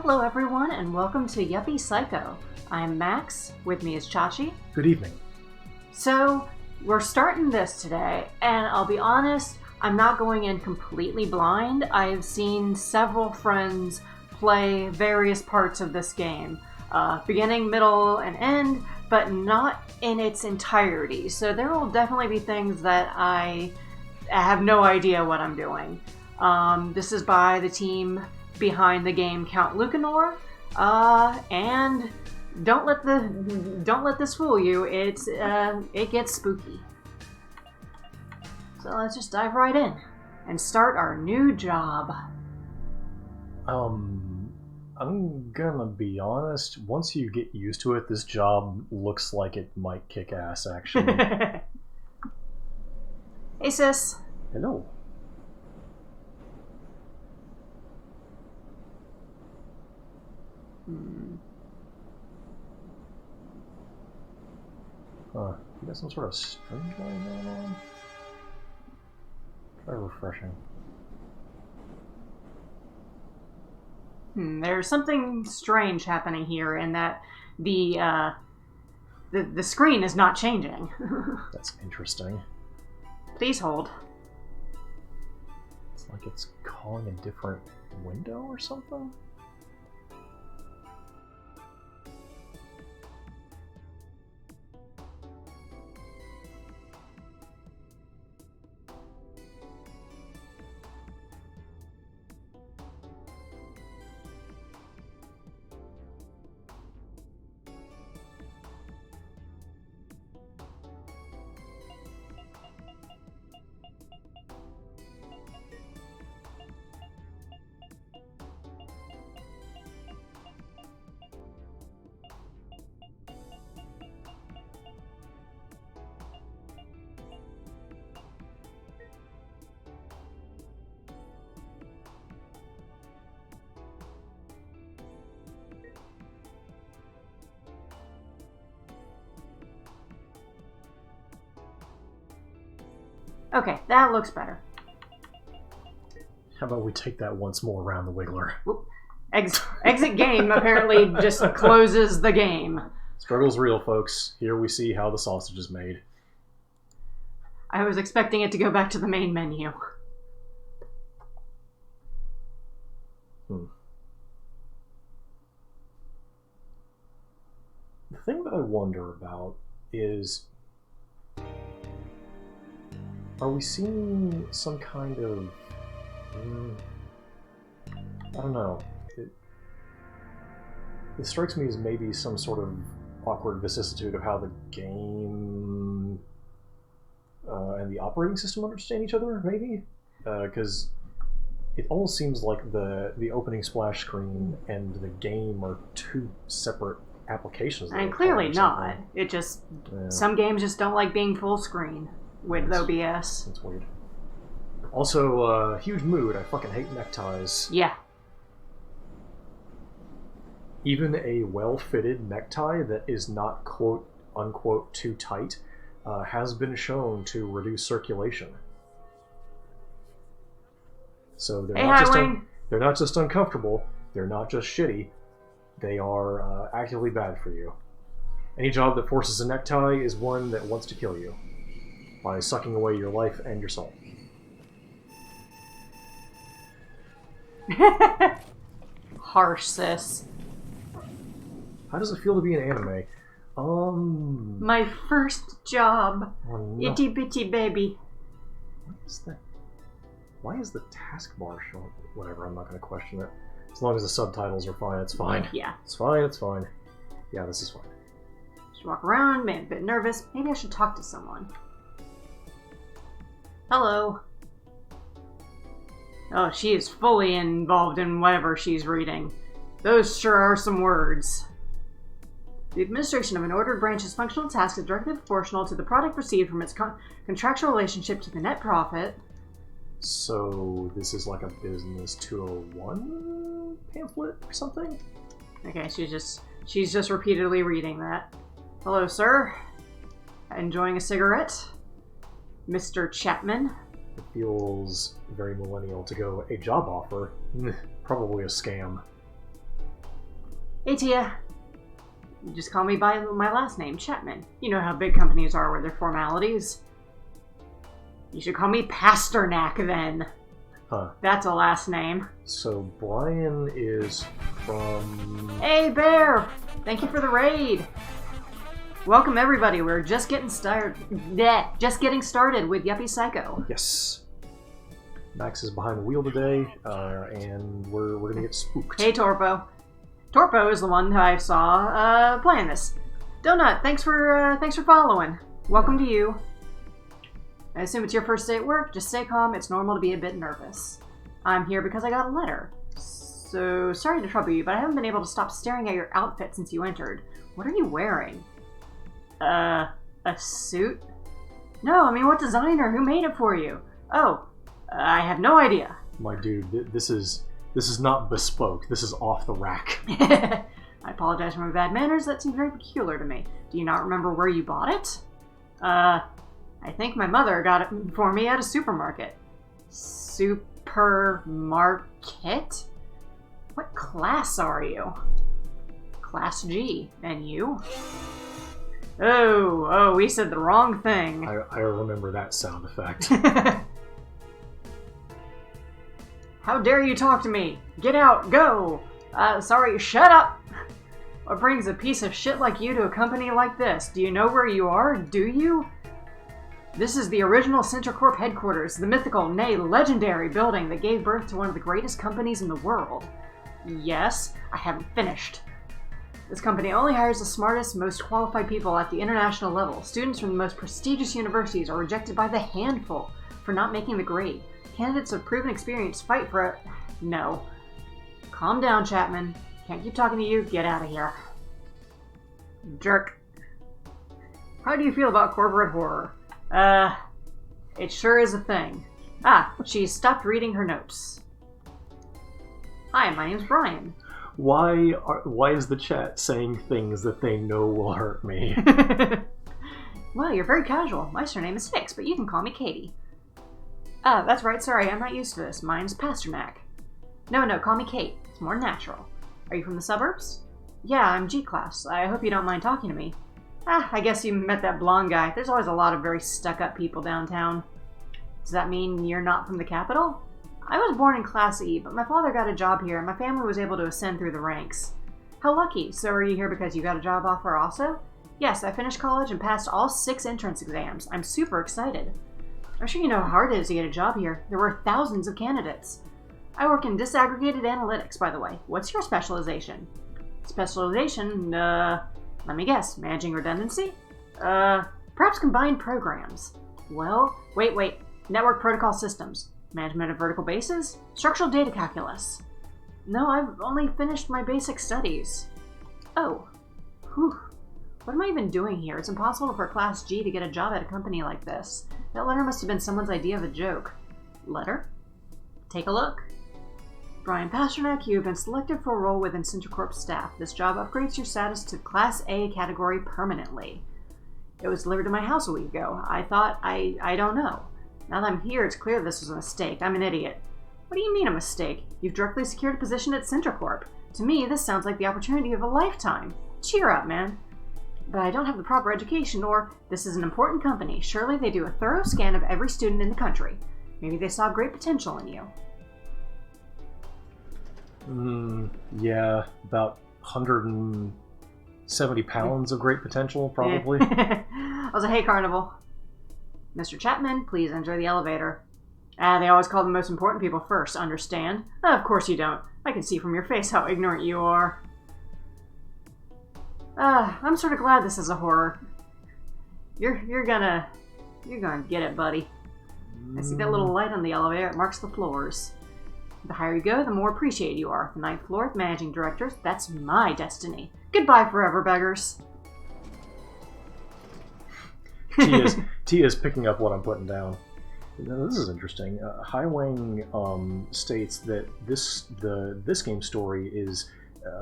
Hello everyone and welcome to Yuppie Psycho. I'm Max, with me is Chachi. Good evening. So, we're starting this today, and I'll be honest, I'm not going in completely blind. I've seen several friends play various parts of this game. Beginning, middle, and end, but not in its entirety. So there will definitely be things that I have no idea what I'm doing. This is by the team behind the game Count Lucanor, and don't let this fool you. It gets spooky. So let's just dive right in and start our new job. I'm gonna be honest. Once you get used to it, this job looks like it might kick ass. Actually. Hey sis. Hello. You got some sort of string going on? Try refreshing. There's something strange happening here in that the screen is not changing. That's interesting. Please hold. It's like it's calling a different window or something? Okay, that looks better. How about we take that once more around the wiggler? Exit game apparently just closes the game. Struggle's real, folks. Here we see how the sausage is made. I was expecting it to go back to the main menu. The thing that I wonder about is, are we seeing some kind of, I don't know, it strikes me as maybe some sort of awkward vicissitude of how the game and the operating system understand each other, maybe? Because it almost seems like the opening splash screen and the game are two separate applications. And clearly not. It just, some games just don't like being full screen with OBS. That's weird. Also, huge mood. I fucking hate neckties. Yeah. Even a well-fitted necktie that is not quote-unquote too tight has been shown to reduce circulation. So they're not just uncomfortable, they're not just shitty, they are actively bad for you. Any job that forces a necktie is one that wants to kill you by sucking away your life and your soul. Harsh, sis. How does it feel to be an anime? My first job. Oh, no. Itty bitty baby. What is that? Why is the taskbar showing? Whatever, I'm not going to question it. As long as the subtitles are fine, it's fine. Yeah. It's fine, it's fine. Yeah, this is fine. Just walk around, man, a bit nervous. Maybe I should talk to someone. Hello. Oh, she is fully involved in whatever she's reading. Those sure are some words. The administration of an ordered branch's functional task is directly proportional to the product received from its contractual relationship to the net profit. So this is like a Business 201 pamphlet or something? Okay, she's just repeatedly reading that. Hello, sir. Enjoying a cigarette? Mr. Chapman? It feels very millennial to go, a job offer? Probably a scam. Hey, Tia. You just call me by my last name, Chapman. You know how big companies are with their formalities. You should call me Pasternak, then. Huh. That's a last name. So Brian is from... Hey, Bear! Thank you for the raid. Welcome, everybody. We're just getting started. Just getting started with Yuppie Psycho. Yes. Max is behind the wheel today, and we're gonna get spooked. Hey, Torpo. Torpo is the one who I saw playing this. Donut, thanks for following. Welcome to you. I assume it's your first day at work. Just stay calm. It's normal to be a bit nervous. I'm here because I got a letter. So, sorry to trouble you, but I haven't been able to stop staring at your outfit since you entered. What are you wearing? A suit? No, I mean, what designer? Who made it for you? Oh, I have no idea. My dude, this is not bespoke. This is off the rack. I apologize for my bad manners. That seems very peculiar to me. Do you not remember where you bought it? I think my mother got it for me at a supermarket. Supermarket? What class are you? Class G. And you? Oh, we said the wrong thing. I remember that sound effect. How dare you talk to me? Get out, go! Sorry, shut up! What brings a piece of shit like you to a company like this? Do you know where you are? Do you? This is the original CentraCorp headquarters, the mythical, nay, legendary building that gave birth to one of the greatest companies in the world. Yes, I haven't finished. This company only hires the smartest, most qualified people at the international level. Students from the most prestigious universities are rejected by the handful for not making the grade. Candidates of proven experience fight for a... No. Calm down, Chapman. Can't keep talking to you. Get out of here. Jerk. How do you feel about corporate horror? It sure is a thing. Ah, she stopped reading her notes. Hi, my name's Brian. Why is the chat saying things that they know will hurt me? Well, you're very casual. My surname is Hicks, but you can call me Katie. Ah, that's right. Sorry, I'm not used to this. Mine's Pasternak. No, call me Kate. It's more natural. Are you from the suburbs? Yeah, I'm G-Class. I hope you don't mind talking to me. Ah, I guess you met that blonde guy. There's always a lot of very stuck-up people downtown. Does that mean you're not from the capital? I was born in Class E, but my father got a job here and my family was able to ascend through the ranks. How lucky. So are you here because you got a job offer also? Yes, I finished college and passed all 6 entrance exams. I'm super excited. I'm sure you know how hard it is to get a job here. There were thousands of candidates. I work in disaggregated analytics, by the way. What's your specialization? Specialization, let me guess. Managing redundancy? Perhaps combined programs. Well, wait. Network protocol systems. Management of vertical bases? Structural data calculus. No, I've only finished my basic studies. Oh. Whew. What am I even doing here? It's impossible for Class G to get a job at a company like this. That letter must have been someone's idea of a joke. Letter? Take a look. Brian Pasternak, you have been selected for a role within CentraCorp staff. This job upgrades your status to Class A category permanently. It was delivered to my house a week ago. I thought, I don't know. Now that I'm here, it's clear this was a mistake. I'm an idiot. What do you mean a mistake? You've directly secured a position at CentraCorp. To me, this sounds like the opportunity of a lifetime. Cheer up, man. But I don't have the proper education, or this is an important company. Surely they do a thorough scan of every student in the country. Maybe they saw great potential in you. Yeah, about 170 pounds of great potential, probably. I was a hey, Carnival. Mr. Chapman, please enter the elevator. They always call the most important people first, understand? Of course you don't. I can see from your face how ignorant you are. I'm sort of glad this is a horror. You're gonna get it, buddy. I see that little light on the elevator. It marks the floors. The higher you go, the more appreciated you are. The 9th floor, managing directors. That's my destiny. Goodbye forever, beggars. Tia's picking up what I'm putting down. Now, this is interesting. Highwang states that this game's story is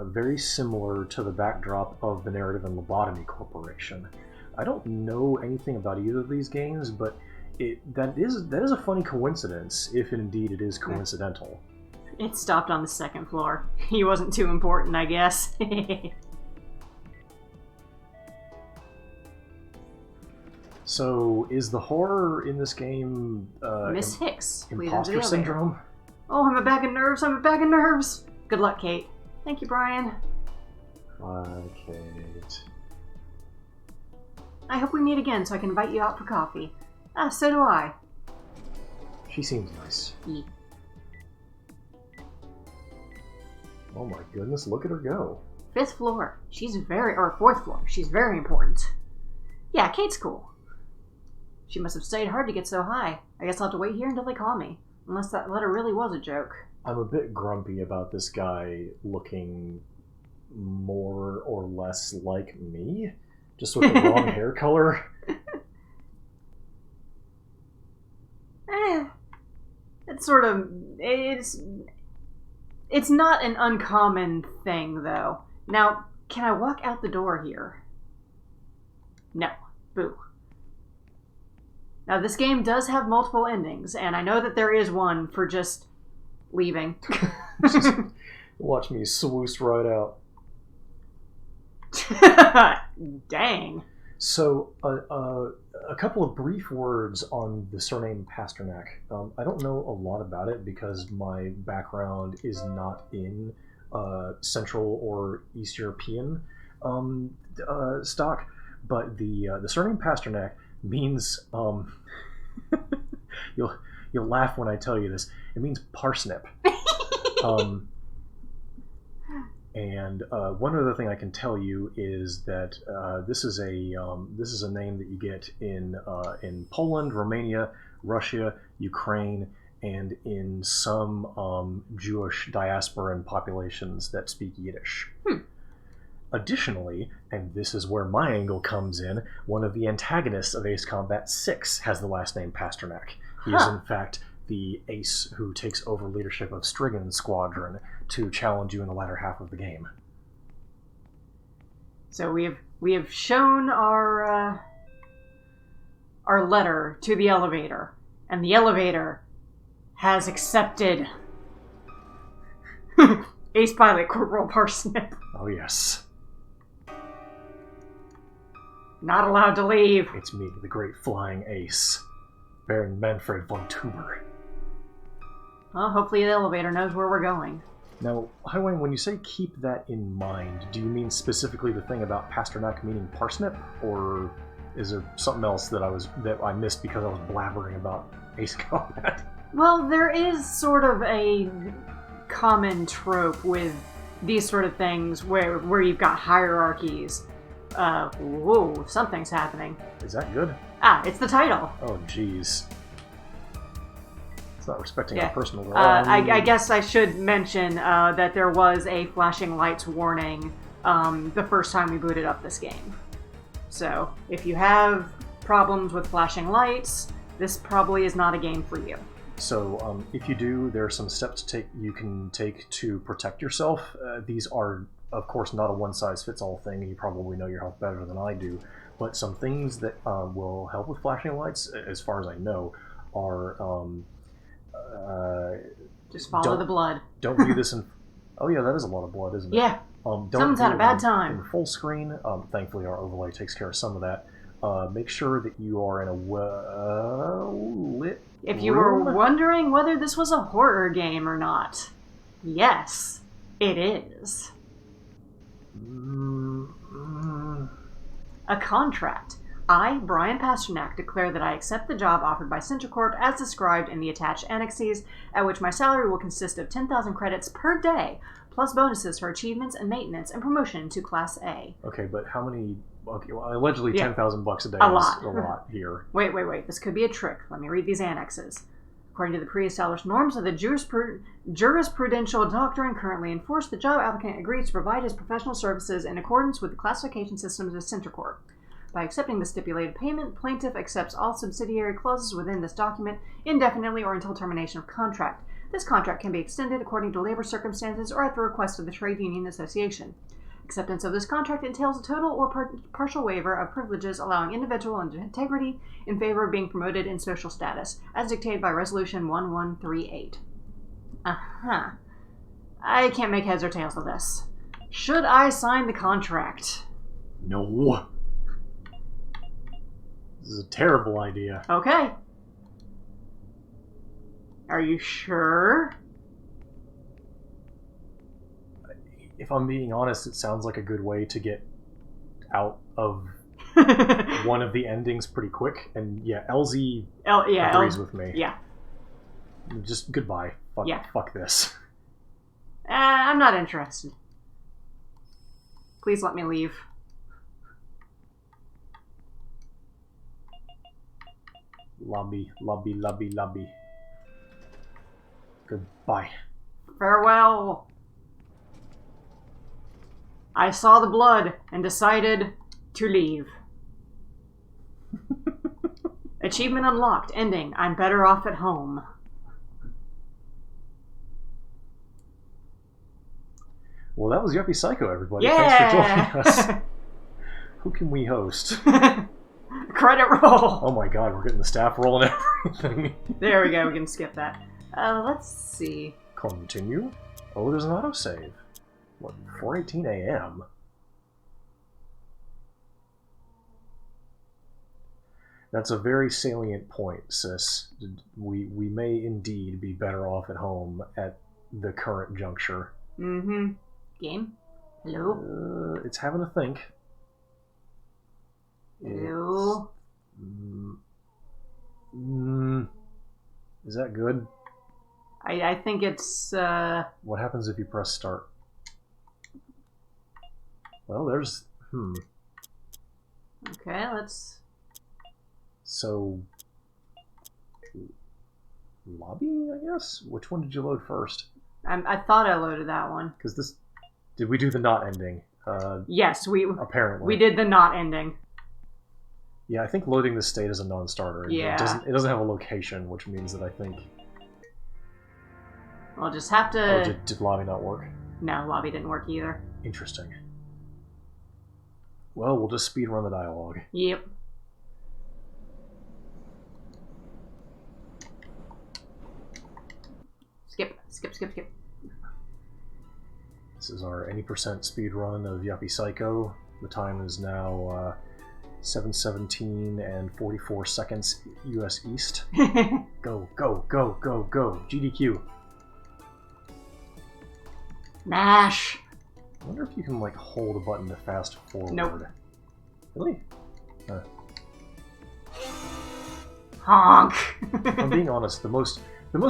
very similar to the backdrop of the narrative in Lobotomy Corporation. I don't know anything about either of these games, but that is a funny coincidence, if indeed it is coincidental. It stopped on the second floor. He wasn't too important, I guess. So, is the horror in this game Miss Hicks. imposter syndrome? Oh, I'm a bag of nerves. I'm a bag of nerves. Good luck, Kate. Thank you, Brian. Bye, Kate. I hope we meet again so I can invite you out for coffee. Ah, so do I. She seems nice. Yeah. Oh my goodness, look at her go. 5th floor. Or 4th floor. She's very important. Yeah, Kate's cool. She must have stayed hard to get so high. I guess I'll have to wait here until they call me. Unless that letter really was a joke. I'm a bit grumpy about this guy looking more or less like me. Just with the wrong hair color. It's sort of... It's not an uncommon thing, though. Now, can I walk out the door here? No. Boo. Now, this game does have multiple endings, and I know that there is one for just leaving. Just watch me swoosh right out. Dang. So, a couple of brief words on the surname Pasternak. I don't know a lot about it because my background is not in Central or East European stock, but the surname Pasternak means you'll laugh when I tell you this. It means parsnip. And one other thing I can tell you is that this is a name that you get in Poland, Romania, Russia, Ukraine, and in some Jewish diasporan populations that speak Yiddish. Additionally, and this is where my angle comes in, one of the antagonists of Ace Combat 6 has the last name Pasternak. He is in fact the ace who takes over leadership of Strigan's squadron to challenge you in the latter half of the game. So we have shown our letter to the elevator, and the elevator has accepted Ace Pilot Corporal Parsnip. Oh yes. Not allowed to leave. It's me, the great flying ace, Baron Manfred von Tuber. Well, hopefully the elevator knows where we're going. Now, Highwayne, when you say keep that in mind, do you mean specifically the thing about Pasternak meaning parsnip, or is there something else that I missed because I was blabbering about Ace Combat? Well, there is sort of a common trope with these sort of things where you've got hierarchies. Whoa, something's happening. Is that good? Ah, it's the title. Oh, jeez. It's not respecting our personal... I guess I should mention that there was a flashing lights warning the first time we booted up this game. So, if you have problems with flashing lights, this probably is not a game for you. So, if you do, there are some steps you can take to protect yourself. These are, of course, not a one-size-fits-all thing, and you probably know your health better than I do. But some things that will help with flashing lights, as far as I know, are... just follow the blood. Don't view this in... Oh yeah, that is a lot of blood, isn't it? Yeah. Someone's had a bad time. In full screen. Thankfully, our overlay takes care of some of that. Make sure that you are in a well-lit If you were wondering whether this was a horror game or not, yes, it is. A contract. I, Brian Pasternak, declare that I accept the job offered by Centracorp as described in the attached annexes, at which my salary will consist of 10,000 credits per day, plus bonuses for achievements and maintenance and promotion to Class A. Okay, but how many... Okay, well, allegedly $10,000 a day is a lot here. Wait. This could be a trick. Let me read these annexes. According to the pre-established norms of the jurisprudential doctrine currently enforced, the job applicant agrees to provide his professional services in accordance with the classification systems of Centracorp. By accepting the stipulated payment, plaintiff accepts all subsidiary clauses within this document indefinitely or until termination of contract. This contract can be extended according to labor circumstances or at the request of the trade union association. Acceptance of this contract entails a total or partial waiver of privileges allowing individual integrity in favor of being promoted in social status, as dictated by Resolution 1138. I can't make heads or tails of this. Should I sign the contract? No. This is a terrible idea. Okay. Are you sure? If I'm being honest, it sounds like a good way to get out of one of the endings pretty quick. And yeah, LZ agrees with me. Yeah. Just goodbye. Fuck this. I'm not interested. Please let me leave. Lobby. Goodbye. Farewell. I saw the blood and decided to leave. Achievement unlocked. Ending. I'm better off at home. Well, that was Yuppie Psycho, everybody. Yeah! Thanks for joining us. Who can we host? Credit roll. Oh my god, we're getting the staff roll and everything. There we go. We can skip that. Let's see. Continue. Oh, there's an autosave. What, 4:18 a.m.? That's a very salient point, sis. We may indeed be better off at home at the current juncture. Mm-hmm. Game? Hello? It's having a think. Hello? Is that good? I think it's, What happens if you press start? Well, there's... Okay, let's... So... Lobby, I guess? Which one did you load first? I thought I loaded that one. Because this... Did we do the not ending? Yes, we... Apparently. We did the not ending. Yeah, I think loading the state is a non-starter. Yeah. It doesn't have a location, which means that I think... We'll just have to... Oh, did lobby not work? No, lobby didn't work either. Interesting. Well, we'll just speedrun the dialogue. Yep. Skip. This is our any percent speedrun of Yuppie Psycho. The time is now 7:17 and 44 seconds US East. Go. GDQ. Mash. I wonder if you can like hold a button to fast forward. Nope. Really? Honk. If I'm being honest, the most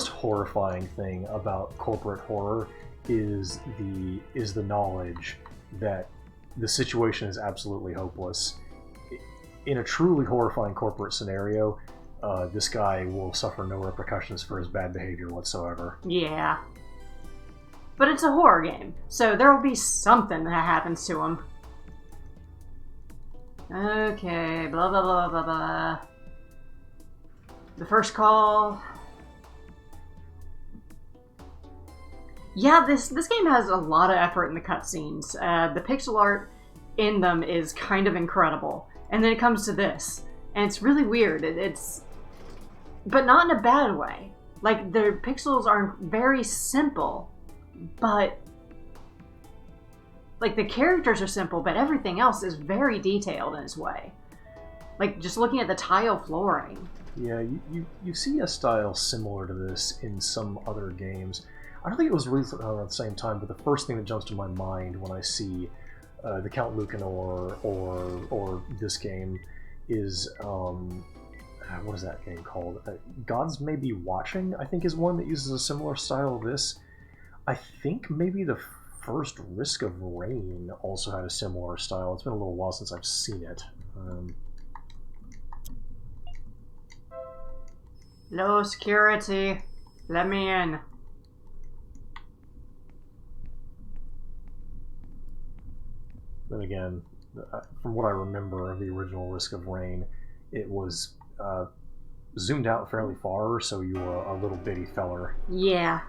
horrifying thing about corporate horror is the knowledge that the situation is absolutely hopeless. In a truly horrifying corporate scenario, this guy will suffer no repercussions for his bad behavior whatsoever. Yeah. But it's a horror game, so there will be something that happens to him. Okay, blah blah blah blah blah. The first call. Yeah, this game has a lot of effort in the cutscenes. The pixel art in them is kind of incredible. And then it comes to this, and it's really weird. But not in a bad way. Like, the pixels are very simple, but like the characters are simple, but everything else is very detailed in its way. Like, just looking at the tile flooring. Yeah, you see a style similar to this in some other games. I don't think it was released around the same time, but the first thing that jumps to my mind when I see the Count Lucanor or this game is what is that game called? Gods May Be Watching, I think, is one that uses a similar style to this. I think maybe the first Risk of Rain also had a similar style. It's been a little while since I've seen it. Low security. Let me in. Then again, from what I remember of the original Risk of Rain, it was zoomed out fairly far, so you were a little bitty feller. Yeah.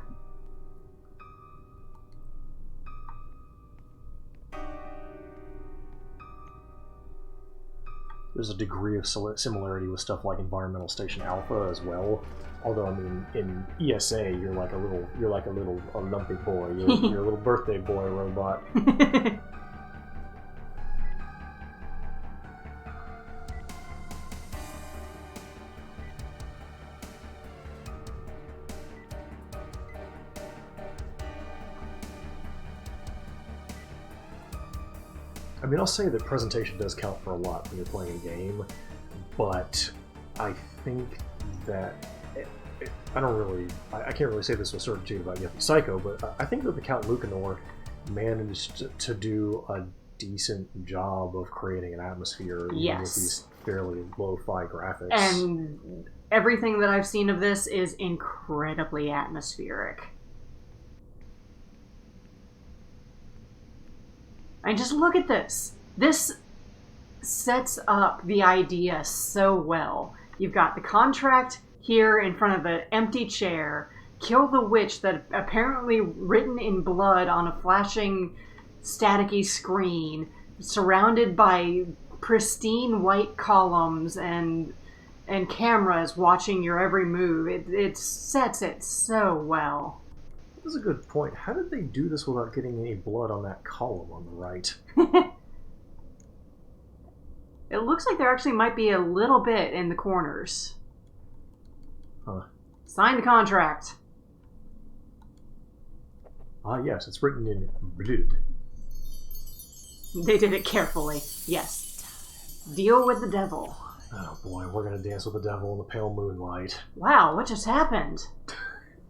there's a degree of similarity with stuff like Environmental Station Alpha as well. Although, I mean, in ESA, you're like a little lumpy boy. You're a little birthday boy robot. I mean, I'll say that presentation does count for a lot when you're playing a game, but I think that I can't really say this with certainty about Yuppie Psycho, but I think that the Count Lucanor managed to do a decent job of creating an atmosphere even with these fairly lo-fi graphics. And everything that I've seen of this is incredibly atmospheric. And just look at this. This sets up the idea so well. You've got the contract here in front of an empty chair. Kill the witch that apparently written in blood on a flashing staticky screen, surrounded by pristine white columns and cameras watching your every move. It sets it so well. That's a good point. How did they do this without getting any blood on that column on the right? It looks like there actually might be a little bit in the corners. Huh. Sign the contract. Ah, yes, it's written in blood. They did it carefully. Yes. Deal with the devil. Oh boy, we're gonna dance with the devil in the pale moonlight. Wow, what just happened?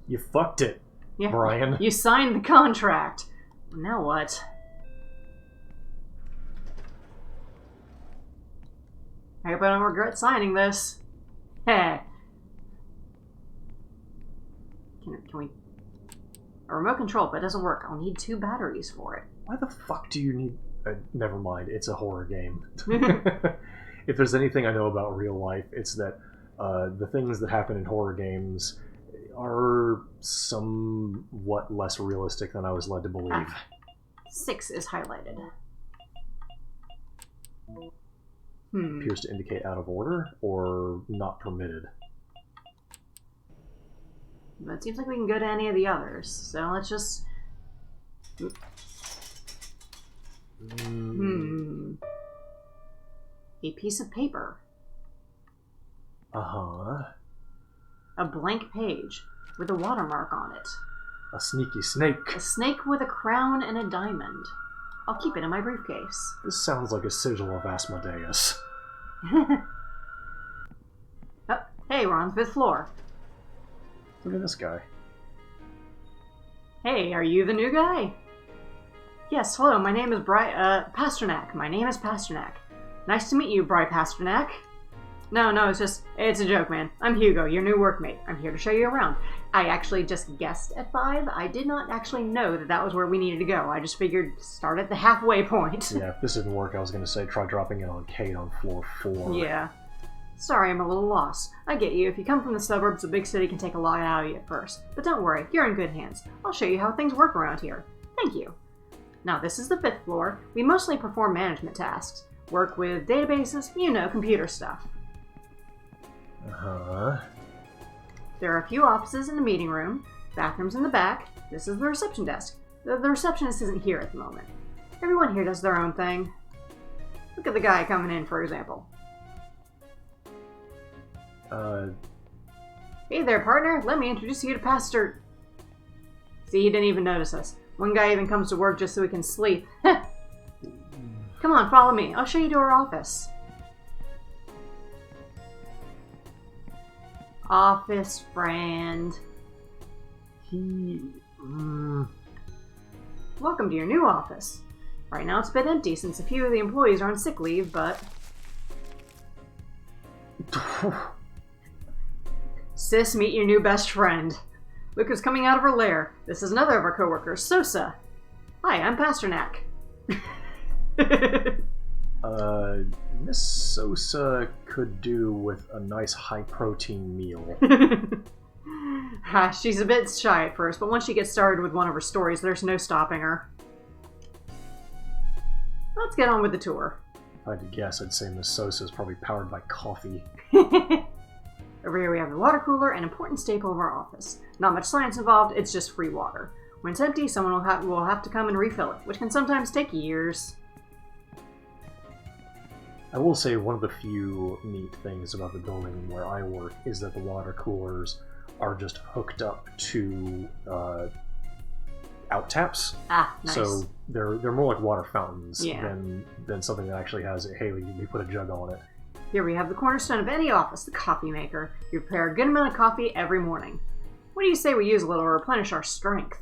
You fucked it, Brian. You signed the contract. Now what? I hope I don't regret signing this. Heh. Can we... A remote control, but it doesn't work. I'll need 2 batteries for it. Why the fuck do you need... never mind, it's a horror game. If there's anything I know about real life, it's that the things that happen in horror games are somewhat less realistic than I was led to believe. 6 is highlighted. Appears to indicate out of order or not permitted. But it seems like we can go to any of the others, so let's just... A piece of paper. Uh-huh. A blank page with a watermark on it. A sneaky snake. A snake with a crown and a diamond. I'll keep it in my briefcase. This sounds like a sigil of Asmodeus. Oh, hey, we're on the 5th floor. Look at this guy. Hey, are you the new guy? Yes, hello, my name is Pasternak. My name is Pasternak. Nice to meet you, Bry Pasternak. No, it's a joke, man. I'm Hugo, your new workmate. I'm here to show you around. I actually just guessed at 5. I did not actually know that was where we needed to go. I just figured start at the halfway point. Yeah, if this didn't work, I was going to say try dropping in on Kate on floor 4. Yeah. Sorry, I'm a little lost. I get you. If you come from the suburbs, a big city can take a lot out of you at first. But don't worry, you're in good hands. I'll show you how things work around here. Thank you. Now, this is the 5th floor. We mostly perform management tasks. Work with databases, computer stuff. Uh-huh. There are a few offices in the meeting room, bathrooms in the back. This is the reception desk. The receptionist isn't here at the moment. Everyone here does their own thing. Look at the guy coming in, for example. Hey there, partner. Let me introduce you to Pastor... See, he didn't even notice us. One guy even comes to work just so he can sleep. Come on, follow me. I'll show you to our office. Office friend. Welcome to your new office. Right now it's a bit empty since a few of the employees are on sick leave, but... Sis, meet your new best friend. Look who's coming out of her lair. This is another of our coworkers, Sosa. Hi, I'm Pasternak. Miss Sosa could do with a nice high-protein meal. She's a bit shy at first, but once she gets started with one of her stories, there's no stopping her. Let's get on with the tour. I had to guess, I'd say Miss Sosa is probably powered by coffee. Over here we have the water cooler, an important staple of our office. Not much science involved, it's just free water. When it's empty, someone will have to come and refill it, which can sometimes take years. I will say one of the few neat things about the building where I work is that the water coolers are just hooked up to out taps. Ah, nice. So they're more like water fountains Yeah. than something that actually has, hey, you put a jug on it. Here we have the cornerstone of any office, the coffee maker. You prepare a good amount of coffee every morning. What do you say we use a little to replenish our strength?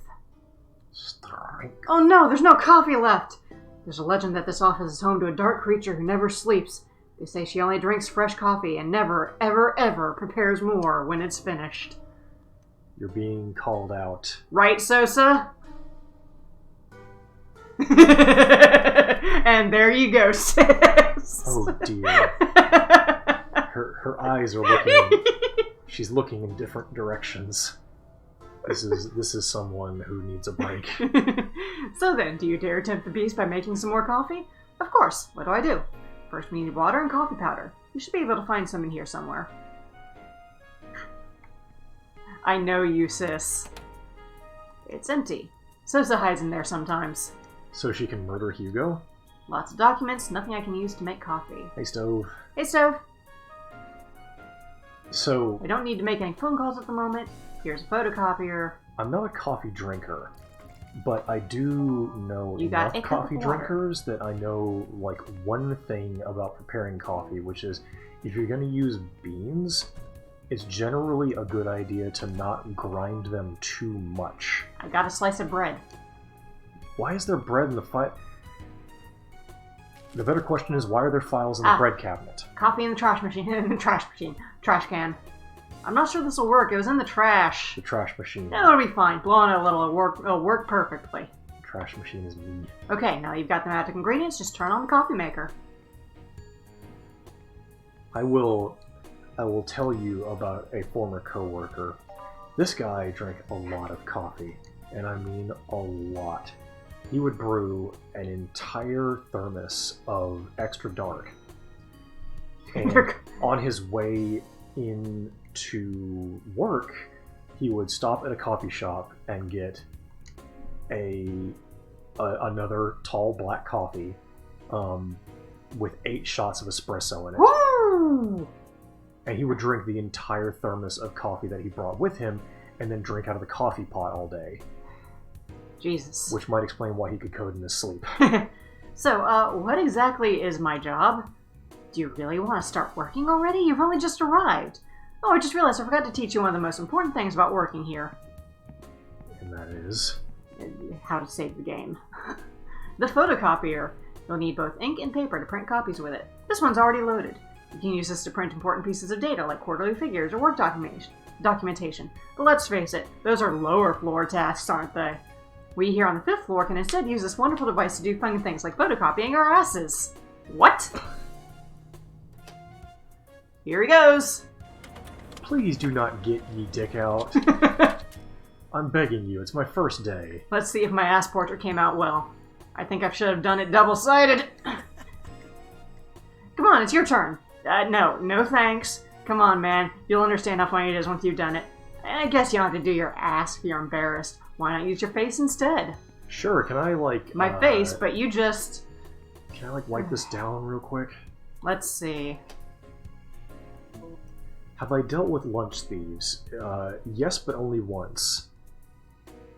Strength. Oh no, there's no coffee left! There's a legend that this office is home to a dark creature who never sleeps. They say she only drinks fresh coffee and never, ever, ever prepares more when it's finished. You're being called out. Right, Sosa? And there you go, sis. Oh dear. Her eyes are looking. She's looking in different directions. This is someone who needs a break. So then, do you dare tempt the beast by making some more coffee? Of course. What do I do? First, we need water and coffee powder. You should be able to find some in here somewhere. I know you, sis. It's empty. Sosa hides in there sometimes. So she can murder Hugo? Lots of documents, nothing I can use to make coffee. Hey, Stove. Hey, Stove. So, I don't need to make any phone calls at the moment. Here's a photocopier. I'm not a coffee drinker, but I do know You got enough a cup of coffee water. drinkers that I know, like, one thing about preparing coffee, which is if you're going to use beans, it's generally a good idea to not grind them too much. I got a slice of bread. Why is there bread in the file? The better question is, why are there files in the bread cabinet? Coffee in the trash machine. Trash can. I'm not sure this will work. It was in the trash. The trash machine. No, it'll be fine. Blow on it a little. It'll work perfectly. The trash machine is me. Okay, now you've got the magic ingredients. Just turn on the coffee maker. I will tell you about a former coworker. This guy drank a lot of coffee, and I mean a lot. He would brew an entire thermos of extra dark. And on his way into work, he would stop at a coffee shop and get another tall black coffee with 8 shots of espresso in it. Woo! And he would drink the entire thermos of coffee that he brought with him and then drink out of the coffee pot all day. Jesus. Which might explain why he could code in his sleep. So, what exactly is my job? Do you really want to start working already? You've only just arrived. Oh, I just realized I forgot to teach you one of the most important things about working here. And that is? How to save the game. The photocopier. You'll need both ink and paper to print copies with it. This one's already loaded. You can use this to print important pieces of data like quarterly figures or work documentation. But let's face it, those are lower floor tasks, aren't they? We here on the 5th floor can instead use this wonderful device to do fun things like photocopying our asses. What? Here he goes. Please do not get ye dick out. I'm begging you, it's my first day. Let's see if my ass portrait came out well. I think I should have done it double-sided. Come on, it's your turn. No thanks. Come on, man. You'll understand how funny it is once you've done it. And I guess you don't have to do your ass if you're embarrassed. Why not use your face instead? Sure, can I, like... My face, but you just... Can I, like, wipe this down real quick? Let's see. Have I dealt with lunch thieves? Yes, but only once.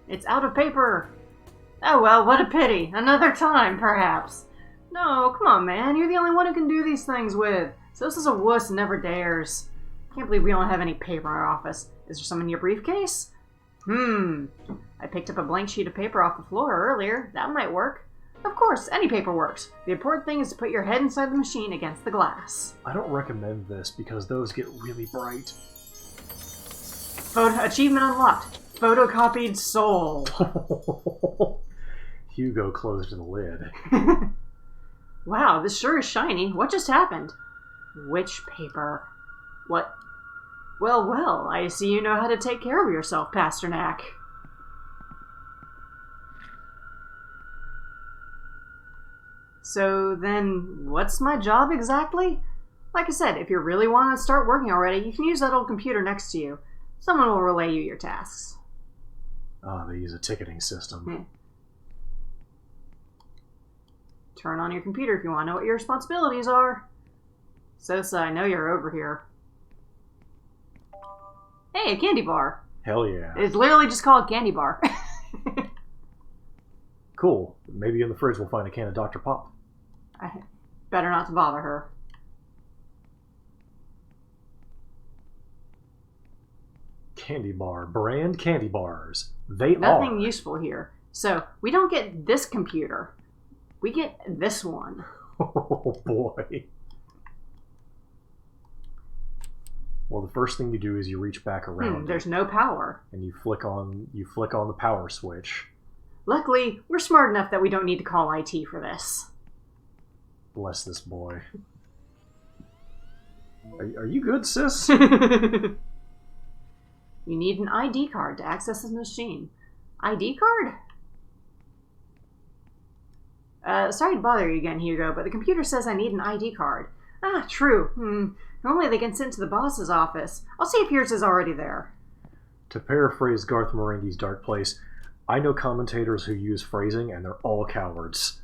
It's out of paper. Oh well, what a pity. Another time, perhaps. No, come on, man. You're the only one who can do these things with. So this is a wuss and never dares. Can't believe we don't have any paper in our office. Is there some in your briefcase? I picked up a blank sheet of paper off the floor earlier. That might work. Of course, any paper works. The important thing is to put your head inside the machine against the glass. I don't recommend this because those get really bright. Achievement unlocked. Photocopied soul. Hugo closed the lid. Wow, this sure is shiny. What just happened? Which paper? What? Well, I see you know how to take care of yourself, Pasternak. So then, what's my job exactly? Like I said, if you really want to start working already, you can use that old computer next to you. Someone will relay you your tasks. Ah, they use a ticketing system. Turn on your computer if you want to know what your responsibilities are. Sosa, I know you're over here. Hey, a candy bar. Hell yeah. It's literally just called candy bar. Cool. Maybe in the fridge we'll find a can of Dr. Pop. Better not to bother her. Candy bar. Brand candy bars. They Nothing are. useful here. So, we don't get this computer. We get this one. Oh boy. Well, the first thing you do is you reach back around. There's no power. And you flick on the power switch. Luckily, we're smart enough that we don't need to call IT for this. Bless this boy. Are you good, sis? You need an ID card to access this machine. ID card? Sorry to bother you again, Hugo, but the computer says I need an ID card. Ah, true. Normally they get sent to the boss's office. I'll see if yours is already there. To paraphrase Garth Marenghi's Dark Place, I know commentators who use phrasing, and they're all cowards.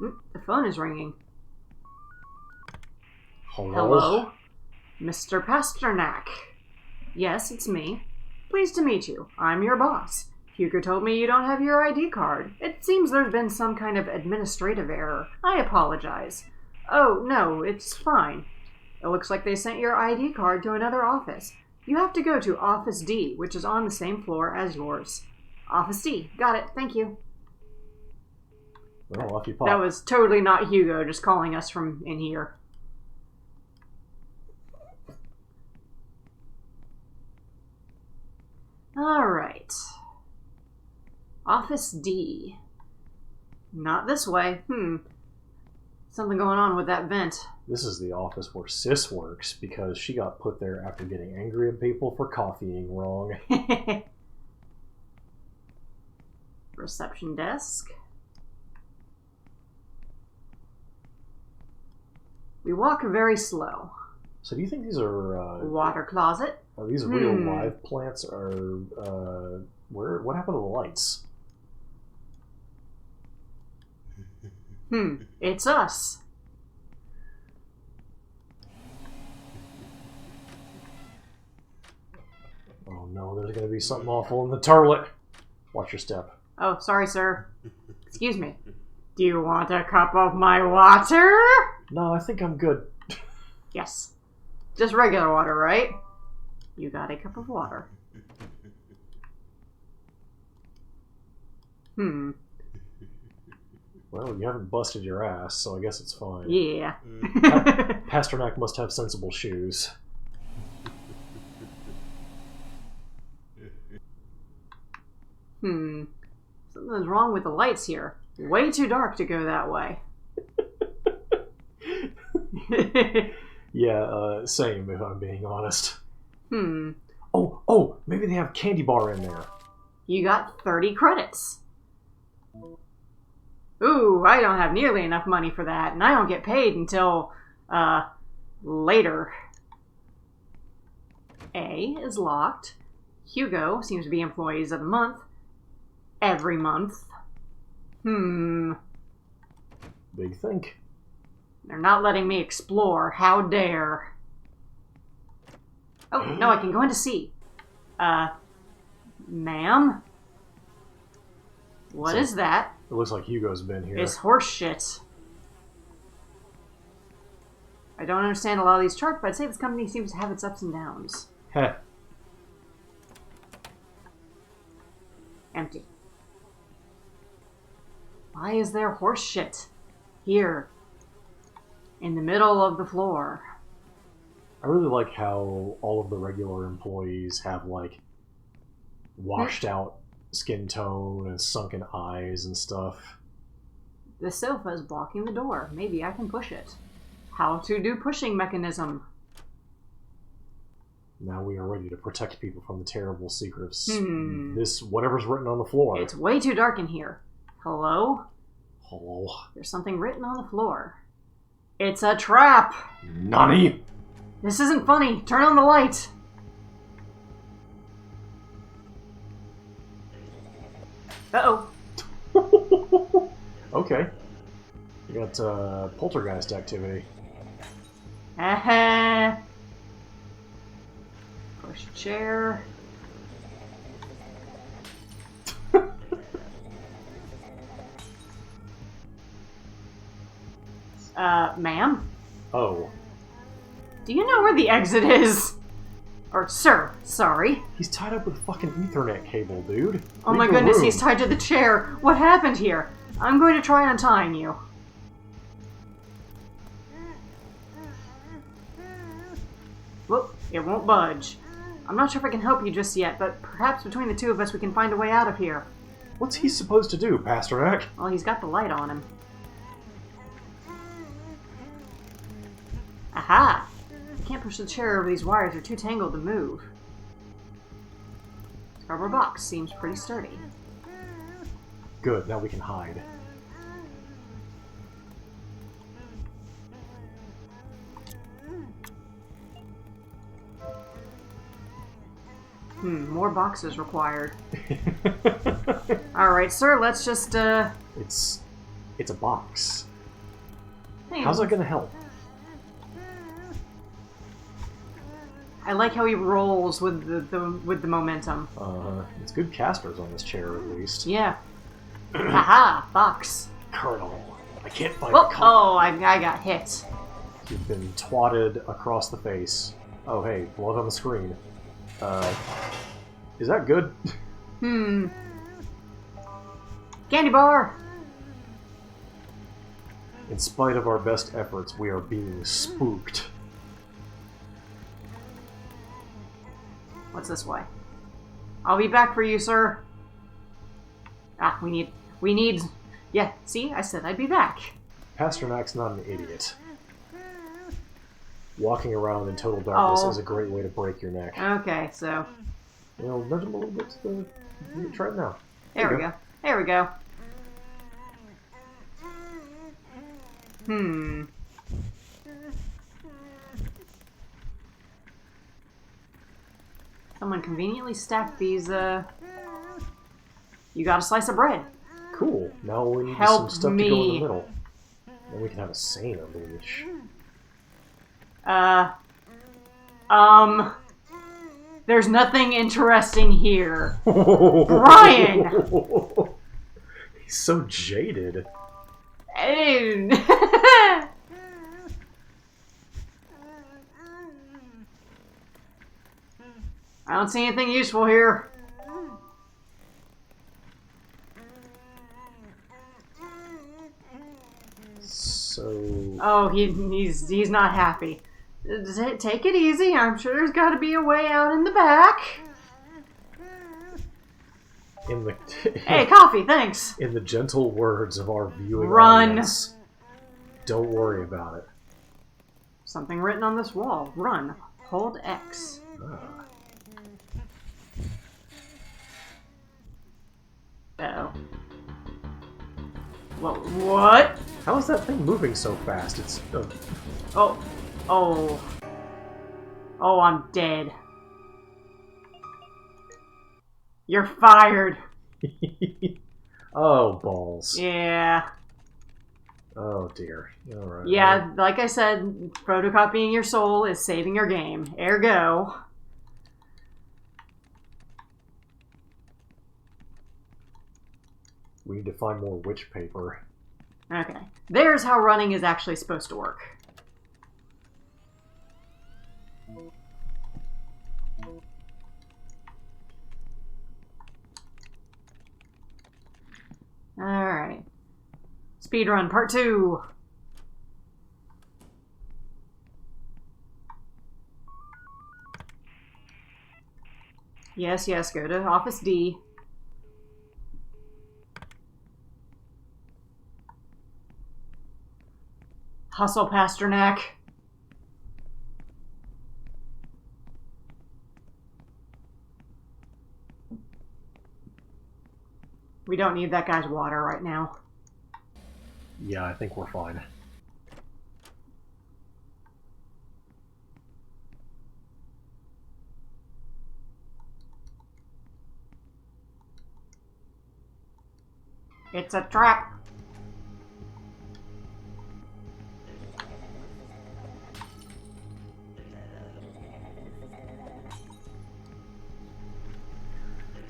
The phone is ringing. Hello? Mr. Pasternak. Yes, it's me. Pleased to meet you. I'm your boss. Hugo told me you don't have your ID card. It seems there's been some kind of administrative error. I apologize. Oh, no, it's fine. It looks like they sent your ID card to another office. You have to go to Office D, which is on the same floor as yours. Office D. Got it. Thank you. Well, off you pop. That was totally not Hugo just calling us from in here. Alright. Office D. Not this way. Something going on with that vent. This is the office where Sis works, because she got put there after getting angry at people for copying wrong. Reception desk. We walk very slow. So do you think these are... Water closet. Are these real live plants, or... what happened to the lights? It's us. Oh no, there's gonna be something awful in the toilet. Watch your step. Oh, sorry, sir. Excuse me. Do you want a cup of my water? No, I think I'm good. Yes. Just regular water, right? You got a cup of water. Well, you haven't busted your ass, so I guess it's fine. Yeah. Pasternak must have sensible shoes. Something's wrong with the lights here. Way too dark to go that way. Yeah, same, if I'm being honest. Hmm. Oh, maybe they have candy bar in there. You got 30 credits. Ooh, I don't have nearly enough money for that, and I don't get paid until, later. A is locked. Hugo seems to be employees of the month. Every month. Big think. They're not letting me explore. How dare. Oh, no, I can go into C. Ma'am? What is that? It looks like Hugo's been here. It's horse shit. I don't understand a lot of these charts, but I'd say this company seems to have its ups and downs. Heh. Empty. Why is there horse shit here in the middle of the floor? I really like how all of the regular employees have, like, washed out skin tone and sunken eyes and stuff. The sofa is blocking the door. Maybe I can push it. How to do pushing mechanism. Now we are ready to protect people from the terrible secrets. This, whatever's written on the floor. It's way too dark in here. Hello? Hello. There's something written on the floor. It's a trap! Nani? This isn't funny. Turn on the light. Uh-oh. Okay. You got poltergeist activity. Push chair. Ma'am? Oh. Do you know where the exit is? Or, sir, sorry. He's tied up with a fucking Ethernet cable, dude. Oh Leave my the goodness, room. he's tied to the chair. What happened here? I'm going to try untying you. Whoop, it won't budge. I'm not sure if I can help you just yet, but perhaps between the two of us we can find a way out of here. What's he supposed to do, Pasternak? Well, he's got the light on him. Aha! I can't push the chair over these wires, they're too tangled to move. This rubber box seems pretty sturdy. Good, now we can hide. More boxes required. Alright, sir, let's just, It's a box. Hey, How's that gonna help? I like how he rolls with the momentum. It's good casters on this chair, at least. Yeah. Aha! Box. Colonel, I can't find Oh, a cop. I got hit. You've been twatted across the face. Oh, hey, blood on the screen. Is that good? Candy bar! In spite of our best efforts, we are being spooked. What's this way? I'll be back for you, sir. Ah, we need... Yeah, see? I said I'd be back. Pasternak's not an idiot. Walking around in total darkness Oh. is a great way to break your neck. Okay, so... You know, nudge him a little bit to the... Try it now. There we go. There we go. Someone conveniently stacked these, You got a slice of bread. Cool. Now we need Help some stuff to go in me. the middle. Then we can have a sane unleash. There's nothing interesting here. Brian! He's so jaded. I don't see anything useful here. So... Oh, he's not happy. Take it easy. I'm sure there's got to be a way out in the back. In the... Hey, coffee, thanks. In the gentle words of our viewing Run. audience, don't worry about it. Something written on this wall. Run. Hold X. Ah. Uh-oh. Well, what? How is that thing moving so fast? It's... Oh. Oh, I'm dead. You're fired. Oh, balls. Yeah. Oh, dear. Alright. Yeah, like I said, photocopying your soul is saving your game. Ergo. We need to find more witch paper. Okay. There's how running is actually supposed to work. Alright. Speedrun part 2. Yes, go to Office D. Hustle, Pasternak. We don't need that guy's water right now. Yeah, I think we're fine. It's a trap.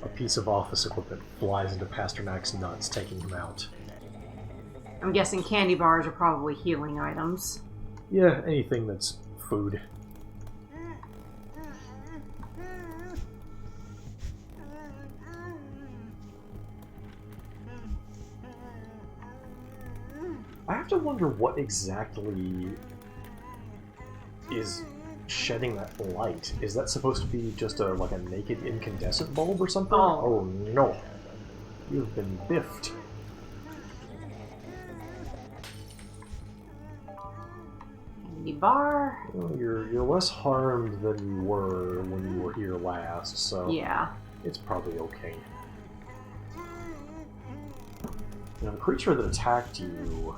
A piece of office equipment flies into Pasternak's nuts, taking him out. I'm guessing candy bars are probably healing items. Yeah, anything that's food. I have to wonder what exactly is shedding that light. Is that supposed to be just a naked incandescent bulb or something? Oh. No. You've been biffed. Candy bar. Well, you're less harmed than you were when you were here last, so Yeah. it's probably okay. Now, the creature that attacked you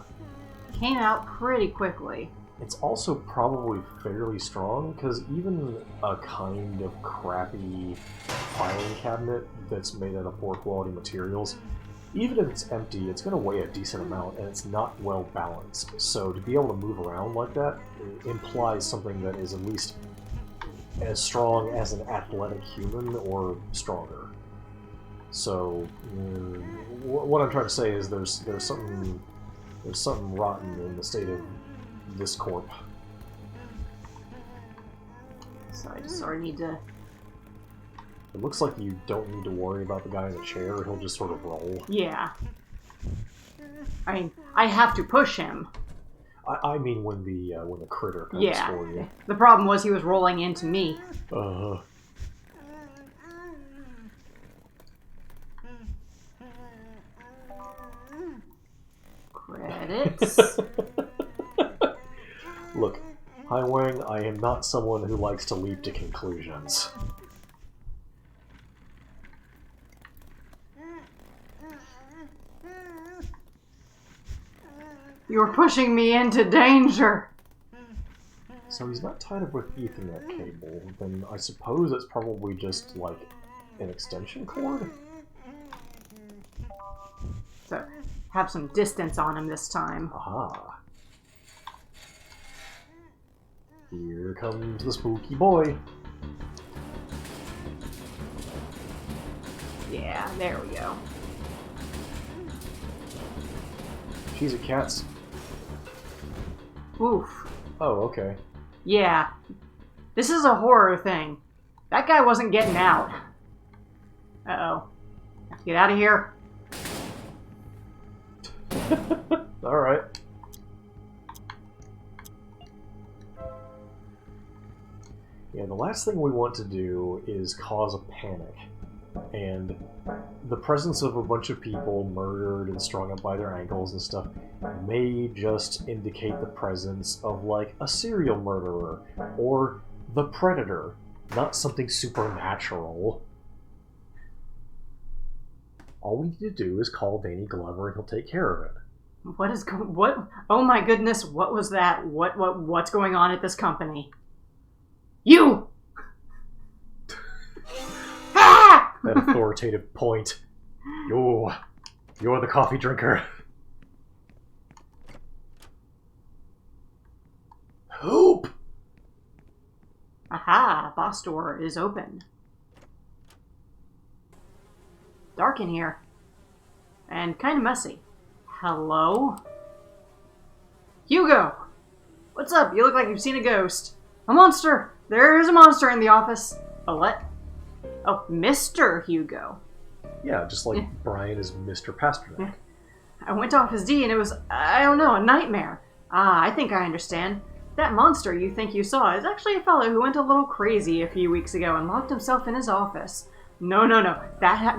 Came out pretty quickly. it's also probably fairly strong, because even a kind of crappy filing cabinet that's made out of poor quality materials, even if it's empty, it's going to weigh a decent amount, and it's not well balanced. So to be able to move around like that implies something that is at least as strong as an athletic human or stronger. So what I'm trying to say is there's something rotten in the state of this corp. So I just sort of need to... It looks like you don't need to worry about the guy in the chair. He'll just sort of roll. Yeah. I mean, I have to push him. I mean when the critter comes Yeah. for you. The problem was he was rolling into me. Credits. Look, Hai Wang, I am not someone who likes to leap to conclusions. You're pushing me into danger. So he's not tied up with Ethernet cable, then I suppose it's probably just, like, an extension cord? So, have some distance on him this time. Aha. Here comes the spooky boy. Yeah, there we go. She's a cat's. Oof. Oh, okay. Yeah. This is a horror thing. That guy wasn't getting out. Uh-oh. Have to get out of here. Alright. Yeah, the last thing we want to do is cause a panic. And the presence of a bunch of people murdered and strung up by their ankles and stuff may just indicate the presence of, like, a serial murderer or the Predator, not something supernatural. All we need to do is call Danny Glover and he'll take care of it. What? Oh my goodness, what was that? What's going on at this company? You! Ah! That authoritative point. You're the coffee drinker. Hope! Aha, boss door is open. Dark in here. And kind of messy. Hello? Hugo! What's up? You look like you've seen a ghost. A monster! There's a monster in the office. A what? Oh, Mr. Hugo. Yeah, just like Brian is Mr. Pasternak. I went off his D and it was, I don't know, a nightmare. Ah, I think I understand. That monster you think you saw is actually a fellow who went a little crazy a few weeks ago and locked himself in his office. No.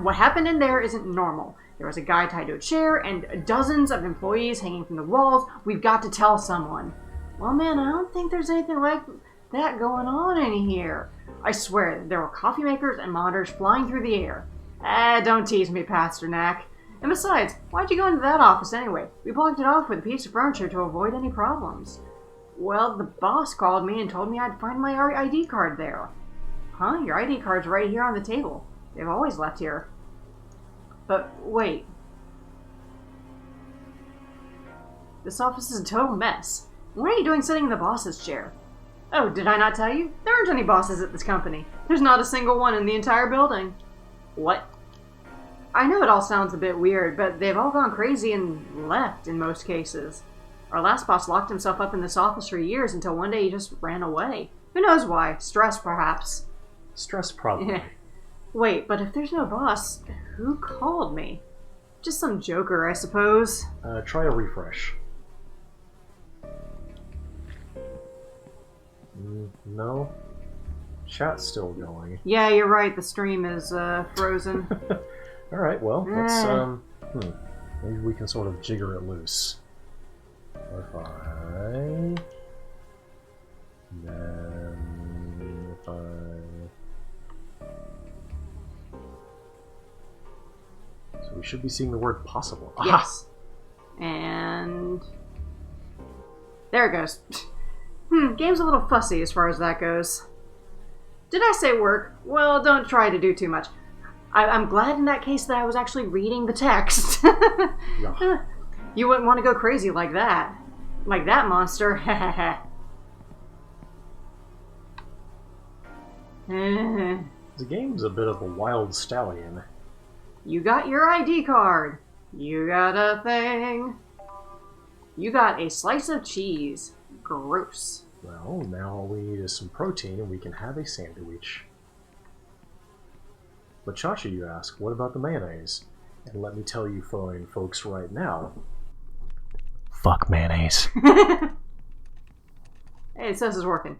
What happened in there isn't normal. There was a guy tied to a chair and dozens of employees hanging from the walls. We've got to tell someone. Well, man, I don't think there's anything like that going on in here. I swear, there were coffee makers and monitors flying through the air. Don't tease me, Pasternak. And besides, why'd you go into that office anyway? We blocked it off with a piece of furniture to avoid any problems. Well, the boss called me and told me I'd find my ID card there. Huh? Your ID card's right here on the table. They've always left here. But wait. This office is a total mess. What are you doing sitting in the boss's chair? Oh, did I not tell you? There aren't any bosses at this company. There's not a single one in the entire building. What? I know it all sounds a bit weird, but they've all gone crazy and left in most cases. Our last boss locked himself up in this office for years until one day he just ran away. Who knows why? Stress, perhaps. Stress, probably. Wait, but if there's no boss, who called me? Just some joker, I suppose. Try a refresh. No. Chat's still going. Yeah, you're right. The stream is frozen. Alright, well, let's, maybe we can sort of jigger it loose. If I... Then... If I... So we should be seeing the word possible. Yes. And... There it goes. Game's a little fussy as far as that goes. Did I say work? Well, don't try to do too much. I'm glad in that case that I was actually reading the text. Yeah. You wouldn't want to go crazy like that. Like that monster. The game's a bit of a wild stallion. You got your ID card. You got a thing. You got a slice of cheese. Gross. Well, now all we need is some protein and we can have a sandwich. But Chacha, you ask, what about the mayonnaise? And let me tell you fine folks right now. Fuck mayonnaise. Hey, it says it's working.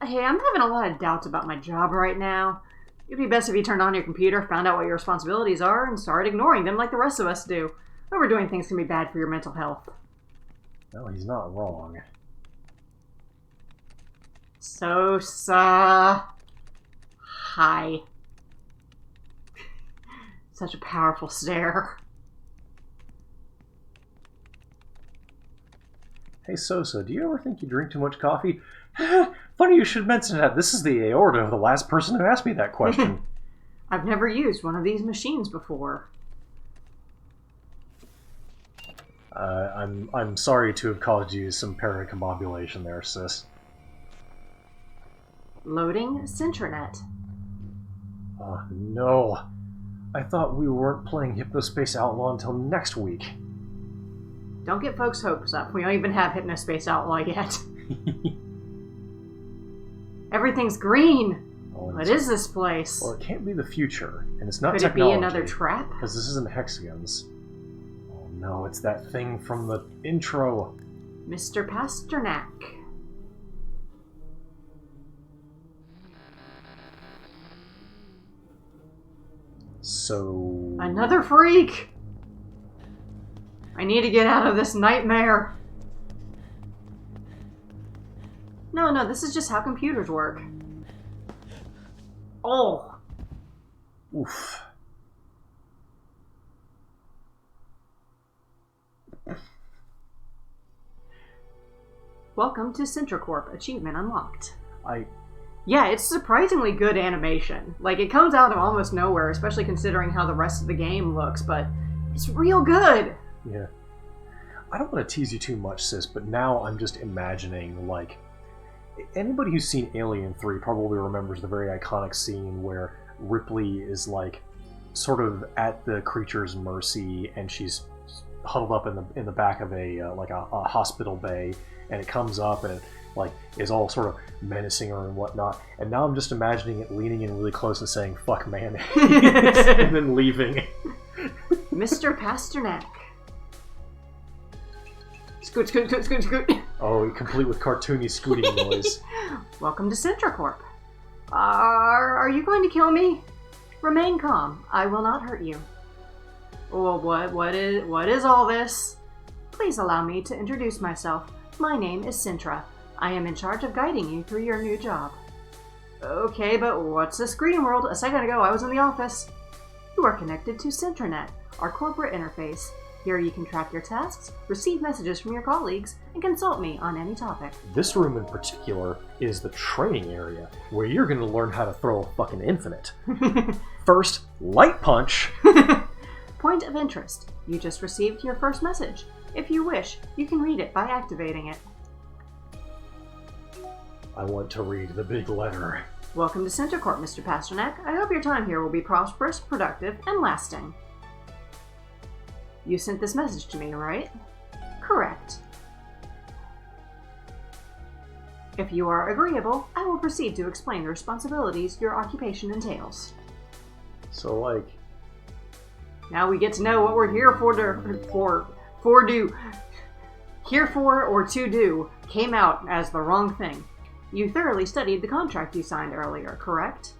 Hey, I'm having a lot of doubts about my job right now. It'd be best if you turned on your computer, found out what your responsibilities are, and started ignoring them like the rest of us do. Overdoing things can be bad for your mental health. Well, he's not wrong. Sosa. Hi. Such a powerful stare. Hey Sosa, do you ever think you drink too much coffee? Funny you should mention that. This is the aorta of the last person who asked me that question. I've never used one of these machines before. I'm sorry to have caused you some paracombobulation there, sis. Loading Centranet. Oh, no. I thought we weren't playing Hypnospace Outlaw until next week. Don't get folks' hopes up. We don't even have Hypnospace Outlaw yet. Everything's green. What is this place? Well, it can't be the future, and it's not Could technology. Could it be another trap? Because this isn't hexagons. Oh no, it's that thing from the intro. Mr. Pasternak. So... Another freak! I need to get out of this nightmare. No, this is just how computers work. Oh! Oof. Welcome to CentraCorp. Achievement unlocked. Yeah, it's surprisingly good animation. Like, it comes out of almost nowhere, especially considering how the rest of the game looks, but it's real good! Yeah. I don't want to tease you too much, sis, but now I'm just imagining, like... Anybody who's seen Alien 3 probably remembers the very iconic scene where Ripley is, like, sort of at the creature's mercy, and she's huddled up in the back of a hospital bay, and it comes up and like is all sort of menacing her and whatnot. And now I'm just imagining it leaning in really close and saying "fuck mayonnaise" and then leaving. Mr. Pasternak. Scoot, scoot, scoot, scoot, scoot. Oh, complete with cartoony scooting noise. Welcome to CentraCorp. Are you going to kill me? Remain calm. I will not hurt you. Well, what is all this? Please allow me to introduce myself. My name is Sintra. I am in charge of guiding you through your new job. Okay, but what's this green world? A second ago, I was in the office. You are connected to Centranet. our corporate interface. Here you can track your tasks, receive messages from your colleagues, and consult me on any topic. This room in particular is the training area, where you're going to learn how to throw a fucking infinite. First, light punch! Point of interest. You just received your first message. If you wish, you can read it by activating it. I want to read the big letter. Welcome to CenterCorp, Mr. Pasternak. I hope your time here will be prosperous, productive, and lasting. You sent this message to me, right? Correct. If you are agreeable, I will proceed to explain the responsibilities your occupation entails. So, like... Now we get to know what we're here for do. Here for or to do came out as the wrong thing. You thoroughly studied the contract you signed earlier, correct?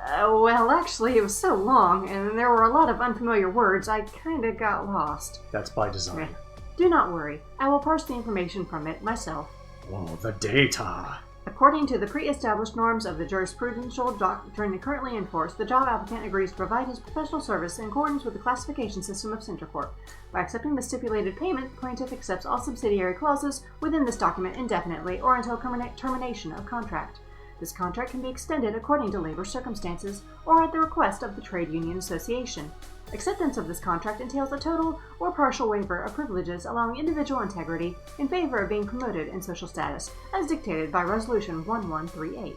Well, actually, it was so long, and there were a lot of unfamiliar words, I kinda got lost. That's by design. Do not worry. I will parse the information from it myself. Oh, the data! According to the pre-established norms of the jurisprudential doctrine currently in force, the job applicant agrees to provide his professional service in accordance with the classification system of CenterCorp. By accepting the stipulated payment, the plaintiff accepts all subsidiary clauses within this document indefinitely or until termination of contract. This contract can be extended according to labor circumstances or at the request of the trade union association. Acceptance of this contract entails a total or partial waiver of privileges allowing individual integrity in favor of being promoted in social status, as dictated by Resolution 1138.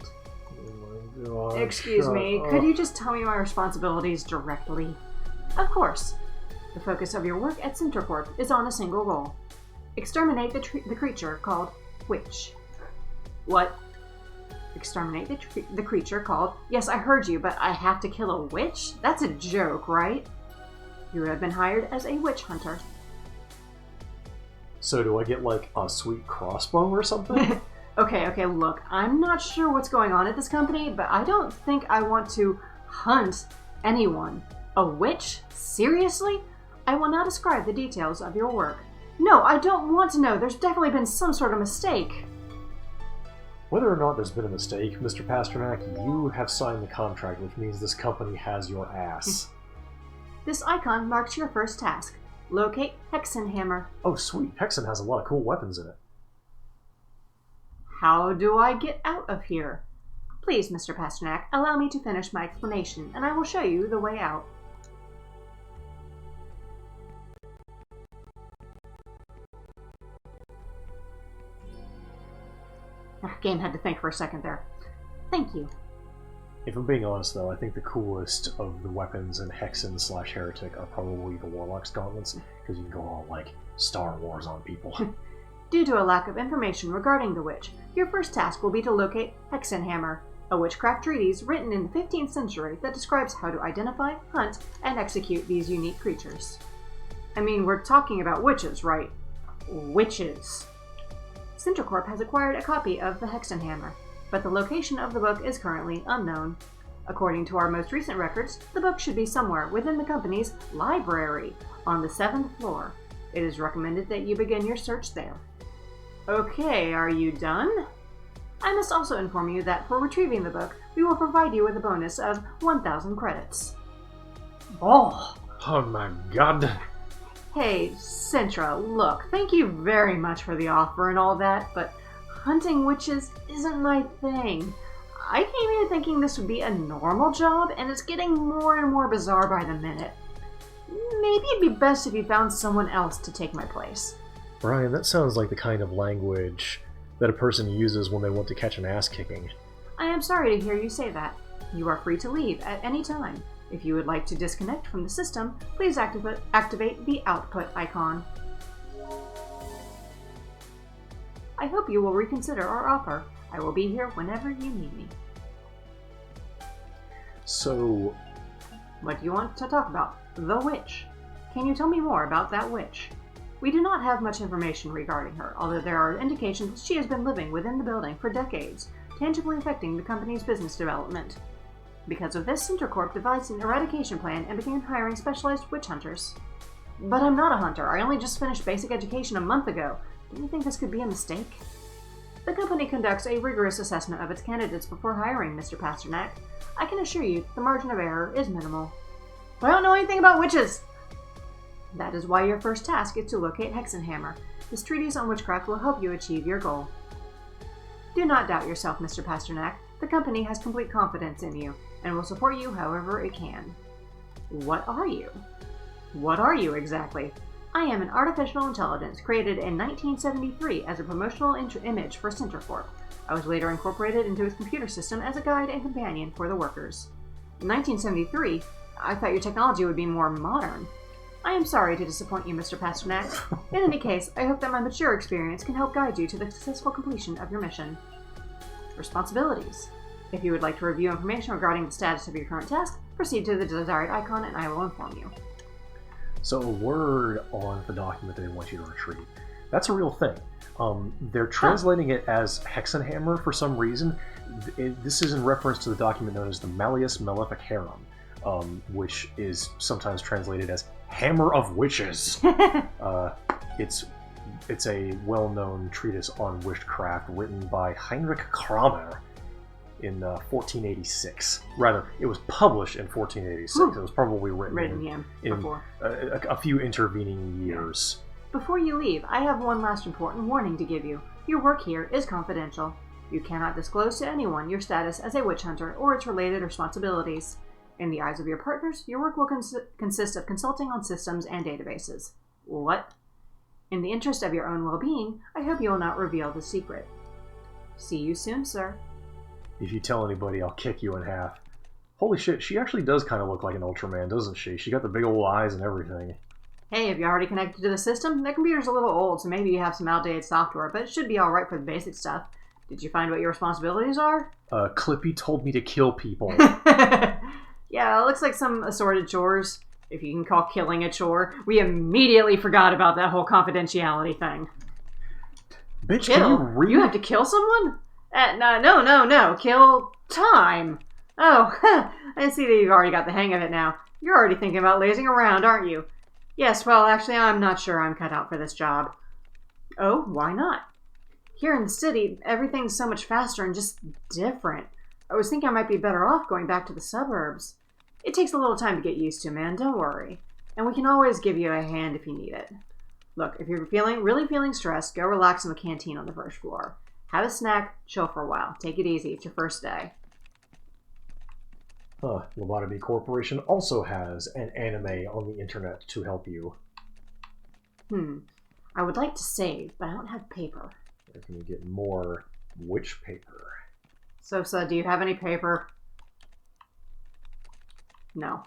Oh my God. Excuse me, could you just tell me my responsibilities directly? Of course. The focus of your work at CenterCorp is on a single goal. Exterminate the creature called Witch. What? Exterminate the creature called... Yes, I heard you, but I have to kill a witch? That's a joke, right? You have been hired as a witch hunter. So do I get, like, a sweet crossbow or something? Okay, look, I'm not sure what's going on at this company, but I don't think I want to hunt anyone. A witch? Seriously? I will now describe the details of your work. No, I don't want to know. There's definitely been some sort of mistake. Whether or not there's been a mistake, Mr. Pasternak, you have signed the contract, which means this company has your ass. This icon marks your first task. Locate Hexenhammer. Oh, sweet. Hexen has a lot of cool weapons in it. How do I get out of here? Please, Mr. Pasternak, allow me to finish my explanation, and I will show you the way out. Game had to think for a second there. Thank you. If I'm being honest, though, I think the coolest of the weapons in Hexen/Heretic are probably the Warlock's Gauntlets, because you can go all, like, Star Wars on people. Due to a lack of information regarding the witch, your first task will be to locate Hexenhammer, a witchcraft treatise written in the 15th century that describes how to identify, hunt, and execute these unique creatures. I mean, we're talking about witches, right? Witches. CenterCorp has acquired a copy of the Hexenhammer, but the location of the book is currently unknown. According to our most recent records, the book should be somewhere within the company's library on the 7th floor. It is recommended that you begin your search there. Okay, are you done? I must also inform you that for retrieving the book, we will provide you with a bonus of 1,000 credits. Oh my god. Hey, Centra, look, thank you very much for the offer and all that, but hunting witches isn't my thing. I came here thinking this would be a normal job, and it's getting more and more bizarre by the minute. Maybe it'd be best if you found someone else to take my place. Brian, that sounds like the kind of language that a person uses when they want to catch an ass-kicking. I am sorry to hear you say that. You are free to leave at any time. If you would like to disconnect from the system, please activate the output icon. I hope you will reconsider our offer. I will be here whenever you need me. So... What do you want to talk about? The witch. Can you tell me more about that witch? We do not have much information regarding her, although there are indications that she has been living within the building for decades, tangibly affecting the company's business development. Because of this, CenterCorp devised an eradication plan and began hiring specialized witch hunters. But I'm not a hunter. I only just finished basic education a month ago. Do you think this could be a mistake? The company conducts a rigorous assessment of its candidates before hiring, Mr. Pasternak. I can assure you the margin of error is minimal. I don't know anything about witches! That is why your first task is to locate Hexenhammer. This treatise on witchcraft will help you achieve your goal. Do not doubt yourself, Mr. Pasternak. The company has complete confidence in you, and will support you however it can. What are you? What are you, exactly? I am an artificial intelligence created in 1973 as a promotional image for Centercorp. I was later incorporated into its computer system as a guide and companion for the workers. In 1973, I thought your technology would be more modern. I am sorry to disappoint you, Mr. Pasternak. In any case, I hope that my mature experience can help guide you to the successful completion of your mission. Responsibilities. If you would like to review information regarding the status of your current task, proceed to the desired icon and I will inform you. So a word on the document they want you to retrieve. That's a real thing. They're translating it as Hexenhammer for some reason. This is in reference to the document known as the Malleus Maleficarum, which is sometimes translated as Hammer of Witches. It's a well-known treatise on witchcraft written by Heinrich Kramer in 1486. Rather, it was published in 1486. It was probably written in before. A few intervening years. Before you leave, I have one last important warning to give you. Your work here is confidential. You cannot disclose to anyone your status as a witch hunter or its related responsibilities. In the eyes of your partners, your work will consist of consulting on systems and databases. What? In the interest of your own well-being, I hope you will not reveal the secret. See you soon, sir. If you tell anybody, I'll kick you in half. Holy shit, she actually does kind of look like an Ultraman, doesn't she? She got the big old eyes and everything. Hey, have you already connected to the system? The computer's a little old, so maybe you have some outdated software, but it should be alright for the basic stuff. Did you find what your responsibilities are? Clippy told me to kill people. Yeah, it looks like some assorted chores. If you can call killing a chore. We immediately forgot about that whole confidentiality thing. Bitch, kill? Can you read? You have to kill someone? No. Kill time. Oh, I see that you've already got the hang of it now. You're already thinking about lazing around, aren't you? Yes, well, actually, I'm not sure I'm cut out for this job. Oh, why not? Here in the city, everything's so much faster and just different. I was thinking I might be better off going back to the suburbs. It takes a little time to get used to, man, don't worry. And we can always give you a hand if you need it. Look, if you're really feeling stressed, go relax in the canteen on the first floor. Have a snack, chill for a while. Take it easy, it's your first day. Lobotomy Corporation also has an anime on the internet to help you. I would like to save, but I don't have paper. Where can you get more witch paper? Sosa, do you have any paper? No.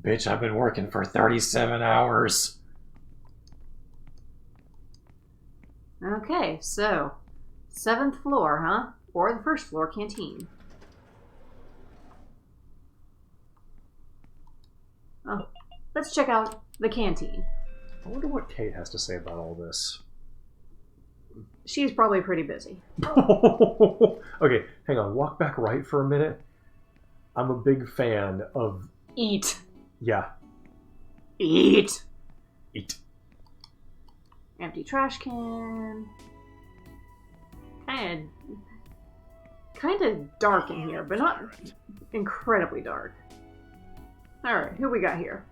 Bitch, I've been working for 37 hours. Okay, so 7th floor, huh? Or the first floor canteen. Oh, let's check out the canteen. I wonder what Kate has to say about all this. She's probably pretty busy. Okay, hang on. Walk back right for a minute. I'm a big fan of... Eat. Yeah. Eat. Eat. Empty trash can. Kind of dark in here, but not incredibly dark. Alright, who we got here?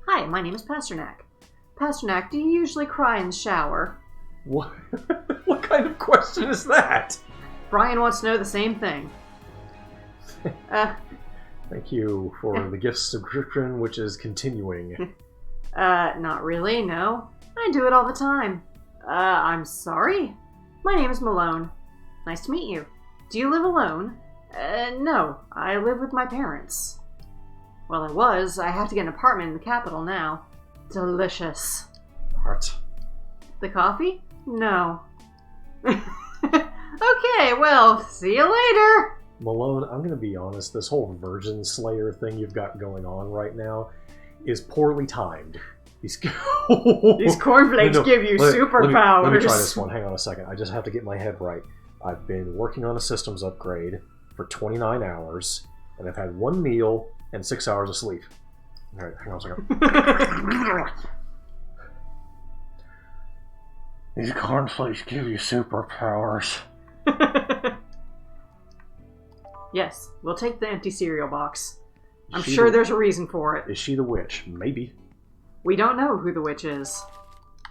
Hi, my name is Pasternak. Pasternak, do you usually cry in the shower? What? What kind of question is that? Brian wants to know the same thing. Thank you for the gift subscription, which is continuing. Not really, no. I do it all the time. I'm sorry? My name is Malone. Nice to meet you. Do you live alone? No, I live with my parents. Well, I have to get an apartment in the capital now. Delicious. What? The coffee? No. Okay, well, see you later! Malone, I'm gonna be honest, this whole Virgin Slayer thing you've got going on right now is poorly timed. These cornflakes give you superpowers. Let me try this one. Hang on a second. I just have to get my head right. I've been working on a systems upgrade for 29 hours, and I've had one meal and 6 hours of sleep. All right, hang on a second. These cornflakes give you superpowers. Yes, we'll take the empty cereal box. I'm sure there's a reason for it. Is she the witch? Maybe. We don't know who the witch is.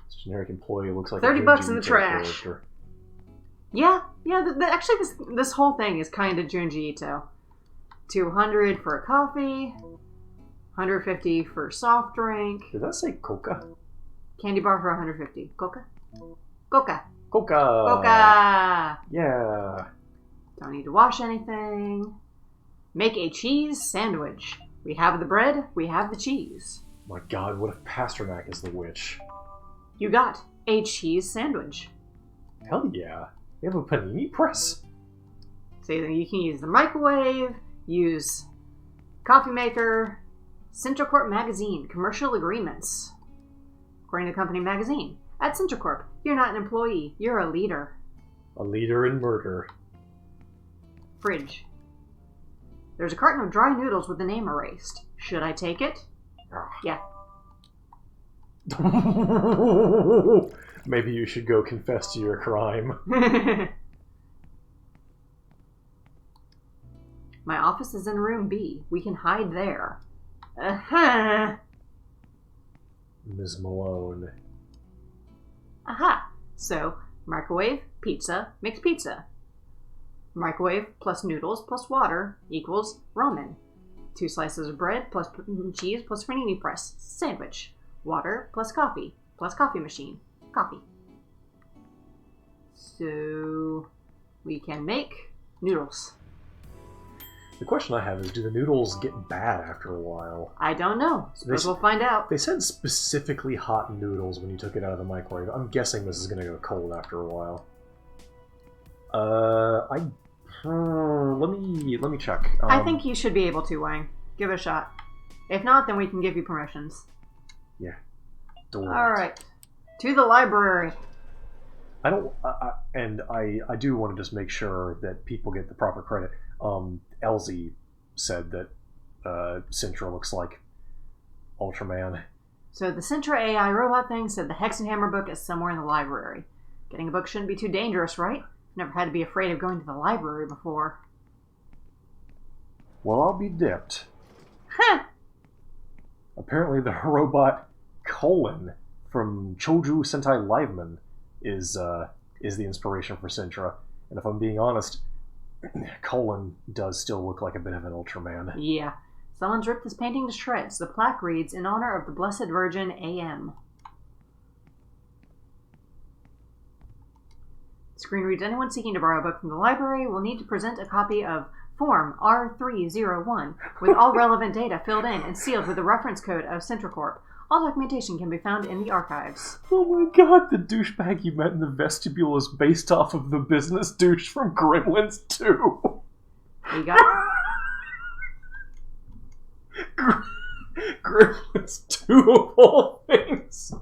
This generic employee looks like $30 in the Junji trash. character. Yeah. Actually, this whole thing is kind of Junji Ito. $200 for a coffee, $150 for a soft drink. Did that say coca? Candy bar for $150. Coca. Coca. Coca. Coca. Yeah. Don't need to wash anything. Make a cheese sandwich. We have the bread, we have the cheese. My God, what if Pasternak is the witch? You got a cheese sandwich. Hell yeah. They have a panini press? So you can use the microwave, use coffee maker, Central Corp magazine, commercial agreements. According to company magazine, at Central Corp, you're not an employee, you're a leader. A leader in murder. Fridge. There's a carton of dry noodles with the name erased. Should I take it? Yeah. Maybe you should go confess to your crime. My office is in room B. We can hide there. Uh-huh. Ms. Malone. Aha. So, microwave, pizza, mixed pizza. Microwave plus noodles plus water equals ramen. 2 slices of bread plus cheese plus panini press. Sandwich. Water plus coffee machine. Coffee. So, we can make noodles. The question I have is, do the noodles get bad after a while? I don't know. Suppose we'll find out. They said specifically hot noodles when you took it out of the microwave. I'm guessing this is going to go cold after a while. Let me check. I think you should be able to, Wang. Give it a shot. If not, then we can give you permissions. Yeah. Alright. To the library. I do want to just make sure that people get the proper credit. Elsie said that Sintra looks like Ultraman. So the Sintra AI robot thing said the Hexenhammer book is somewhere in the library. Getting a book shouldn't be too dangerous, right? Never had to be afraid of going to the library before. Well, I'll be dipped. Huh! Apparently the robot Colon from Choju Sentai Liveman is the inspiration for Sintra. And if I'm being honest, Colon does still look like a bit of an Ultraman. Yeah. Someone's ripped this painting to shreds. The plaque reads, in honor of the Blessed Virgin A.M. Screen reads, anyone seeking to borrow a book from the library will need to present a copy of Form R301 with all relevant data filled in and sealed with the reference code of CentraCorp. All documentation can be found in the archives. Oh my God, the douchebag you met in the vestibule is based off of the business douche from Gremlins 2. You got Gremlins 2 of all things.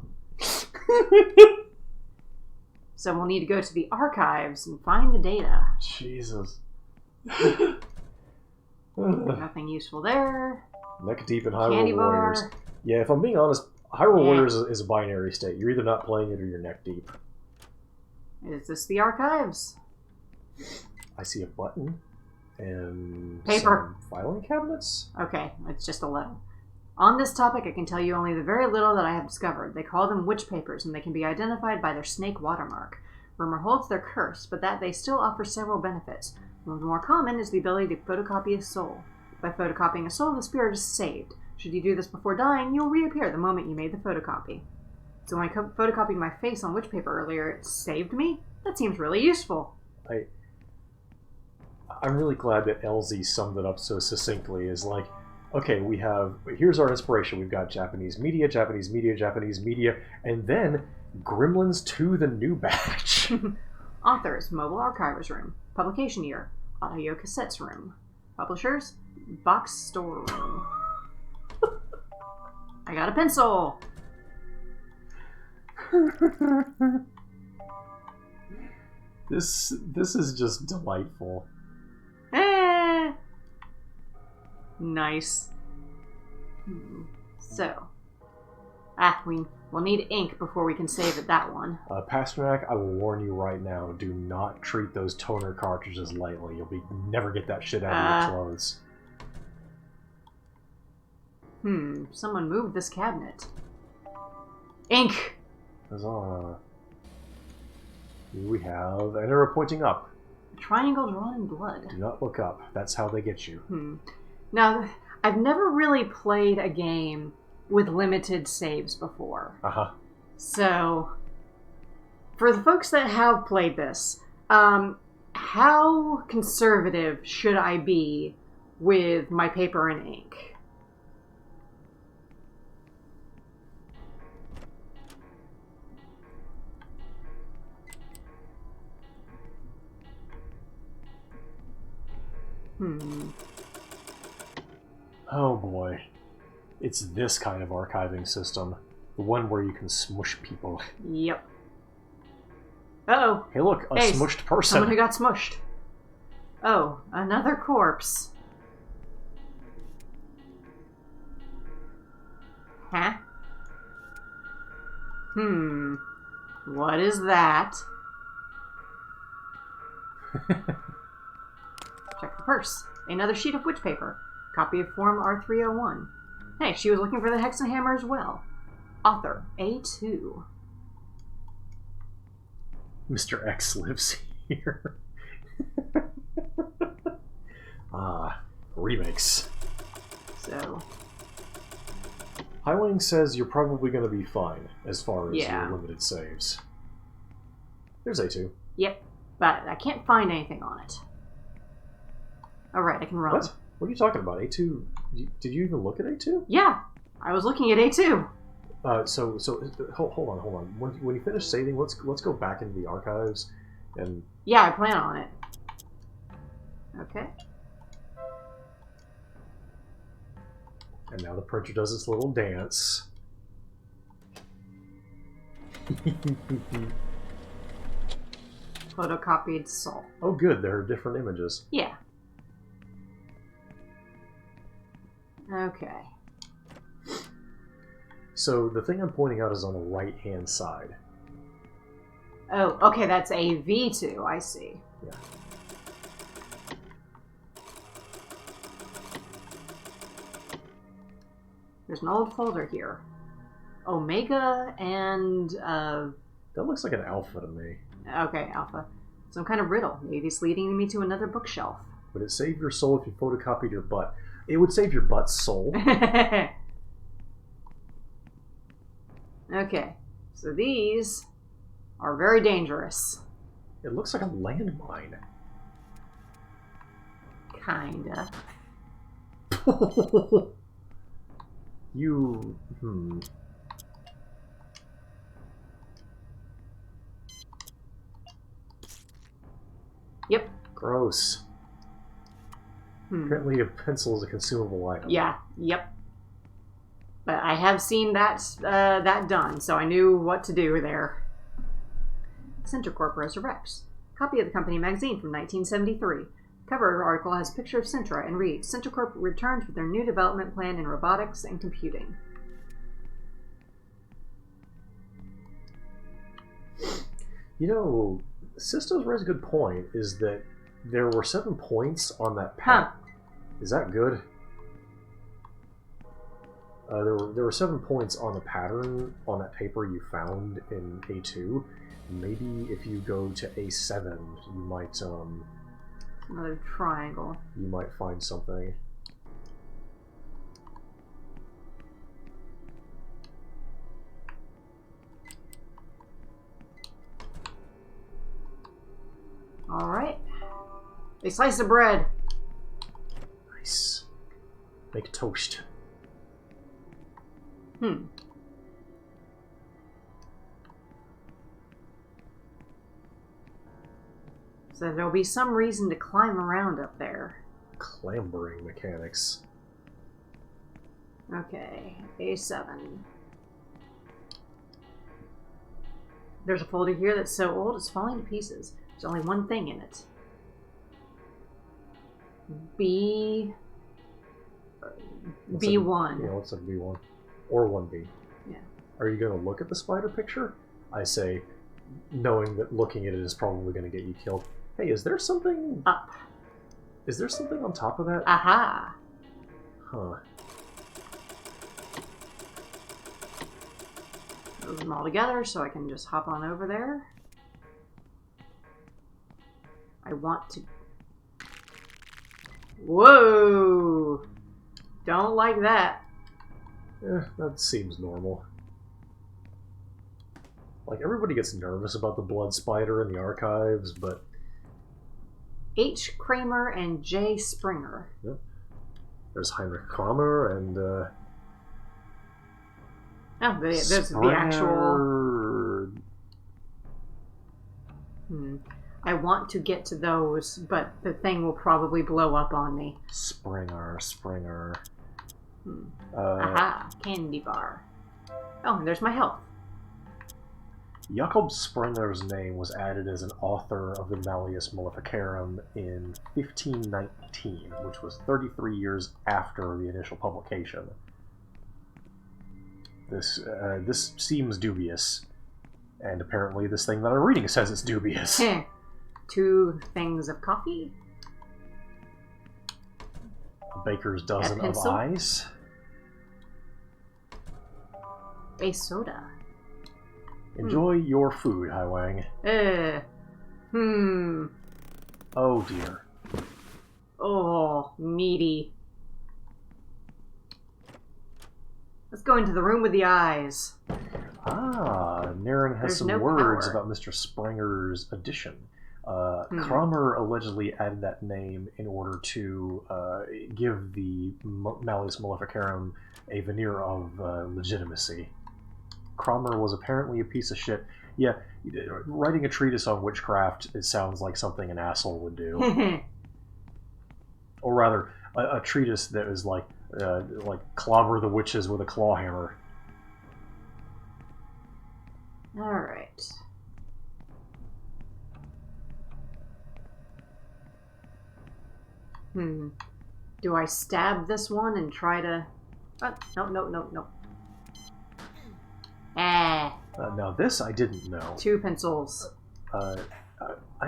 So we'll need to go to the archives and find the data. Jesus. Nothing useful there. Neck deep in Hyrule Candy Warriors. bar. Yeah, if I'm being honest, Hyrule Warriors is a binary state. You're either not playing it or you're neck deep. Is this the archives? I see a button and Paper. some filing cabinets. Okay, it's just 11. On this topic, I can tell you only the very little that I have discovered. They call them witch papers, and they can be identified by their snake watermark. Rumor holds they're cursed, but that they still offer several benefits. One of the more common is the ability to photocopy a soul. By photocopying a soul, the spirit is saved. Should you do this before dying, you'll reappear the moment you made the photocopy. So when I photocopied my face on witch paper earlier, it saved me? That seems really useful. I'm really glad that Elsie summed it up so succinctly. Is like, okay, here's our inspiration. We've got Japanese media, and then Gremlins 2, the new batch. Authors, Mobile Archivers Room. Publication year, Audio Cassettes Room. Publishers, Box Store Room. I got a pencil! This is just delightful. Nice. So, we'll need ink before we can save it, that one. Pasternak, I will warn you right now, do not treat those toner cartridges lightly. You'll never get that shit out of your clothes. Someone moved this cabinet. Ink! Huzzah. Here we have an arrow pointing up. A triangle drawn in blood. Do not look up. That's how they get you. Now, I've never really played a game with limited saves before. Uh-huh. So, for the folks that have played this, how conservative should I be with my paper and ink? Oh boy. It's this kind of archiving system. The one where you can smush people. Yep. Uh-oh. Hey look, a smushed person. Someone who got smushed. Oh, another corpse. Huh? What is that? Check the purse. Another sheet of witch paper. Copy of Form R301. Hey, she was looking for the hexahammer as well. Author, A2. Mr. X lives here. Remakes. So... Highwing says you're probably going to be fine as far as Yeah. your limited saves. There's A2. Yep, but I can't find anything on it. Alright, I can run. What? What are you talking about? A2? Did you even look at A2? Yeah, I was looking at A2. So hold on. When you finish saving, let's go back into the archives, and Yeah, I plan on it. Okay. and now the printer does its little dance. Photocopied soul. Oh, good. There are different images. Yeah. Okay. So the thing I'm pointing out is on the right-hand side. Oh, okay, that's a V2, I see. Yeah. There's an old folder here. Omega and, That looks like an alpha to me. okay, Alpha. Some kind of riddle. Maybe it's leading me to another bookshelf. Would it save your soul if you photocopied your butt? It would save your butt's soul. Okay, so these are very dangerous. It looks like a landmine. Kinda. You... Yep. Gross. Apparently a pencil is a consumable item. Yeah, yep. But I have seen that that done, so I knew what to do there. Centracorp resurrects. Copy of the company magazine from 1973. Cover article has a picture of Centra and reads, Centracorp returns with their new development plan in robotics and computing. You know, Sisto's raised a good point, is that there were 7 points on that path. Is that good? There were 7 points on the pattern on that paper you found in A2. Maybe if you go to A7, you might Another triangle. you might find something. All right. A slice of bread. Nice. Make toast. So there'll be some reason to climb around up there. Clambering mechanics. Okay, A7. There's a folder here that's so old it's falling to pieces. There's only one thing in it. B1. Yeah, looks like B1. Or 1B. Yeah. Are you going to look at the spider picture? I say, knowing that looking at it is probably going to get you killed. Hey, is there something... Up. Is there something on top of that? Aha! Huh. Move them all together so I can just hop on over there. I want to... Whoa! Don't like that. That seems normal. Like, everybody gets nervous about the blood spider in the archives, but... H. Kramer and J. Springer. Yep. There's Heinrich Kramer and, Oh, there's the actual... I want to get to those, but the thing will probably blow up on me. Springer. Aha, candy bar. Oh, and there's my health. Jakob Springer's name was added as an author of the Malleus Maleficarum in 1519, which was 33 years after the initial publication. This seems dubious, and apparently this thing that I'm reading says it's dubious. 2 things of coffee. A baker's dozen of eyes. A soda. Enjoy your food, Hai Wang. Oh dear. Oh, meaty. Let's go into the room with the eyes. Naren has some words about Mr. Springer's addition. Kramer allegedly added that name in order to give the Malleus Maleficarum a veneer of legitimacy. Kramer was apparently a piece of shit. Yeah, writing a treatise on witchcraft, it sounds like something an asshole would do. Or rather, a treatise that is like clobber the witches with a claw hammer. Alright. Do I stab this one and try to... No. Now this I didn't know. 2 pencils. I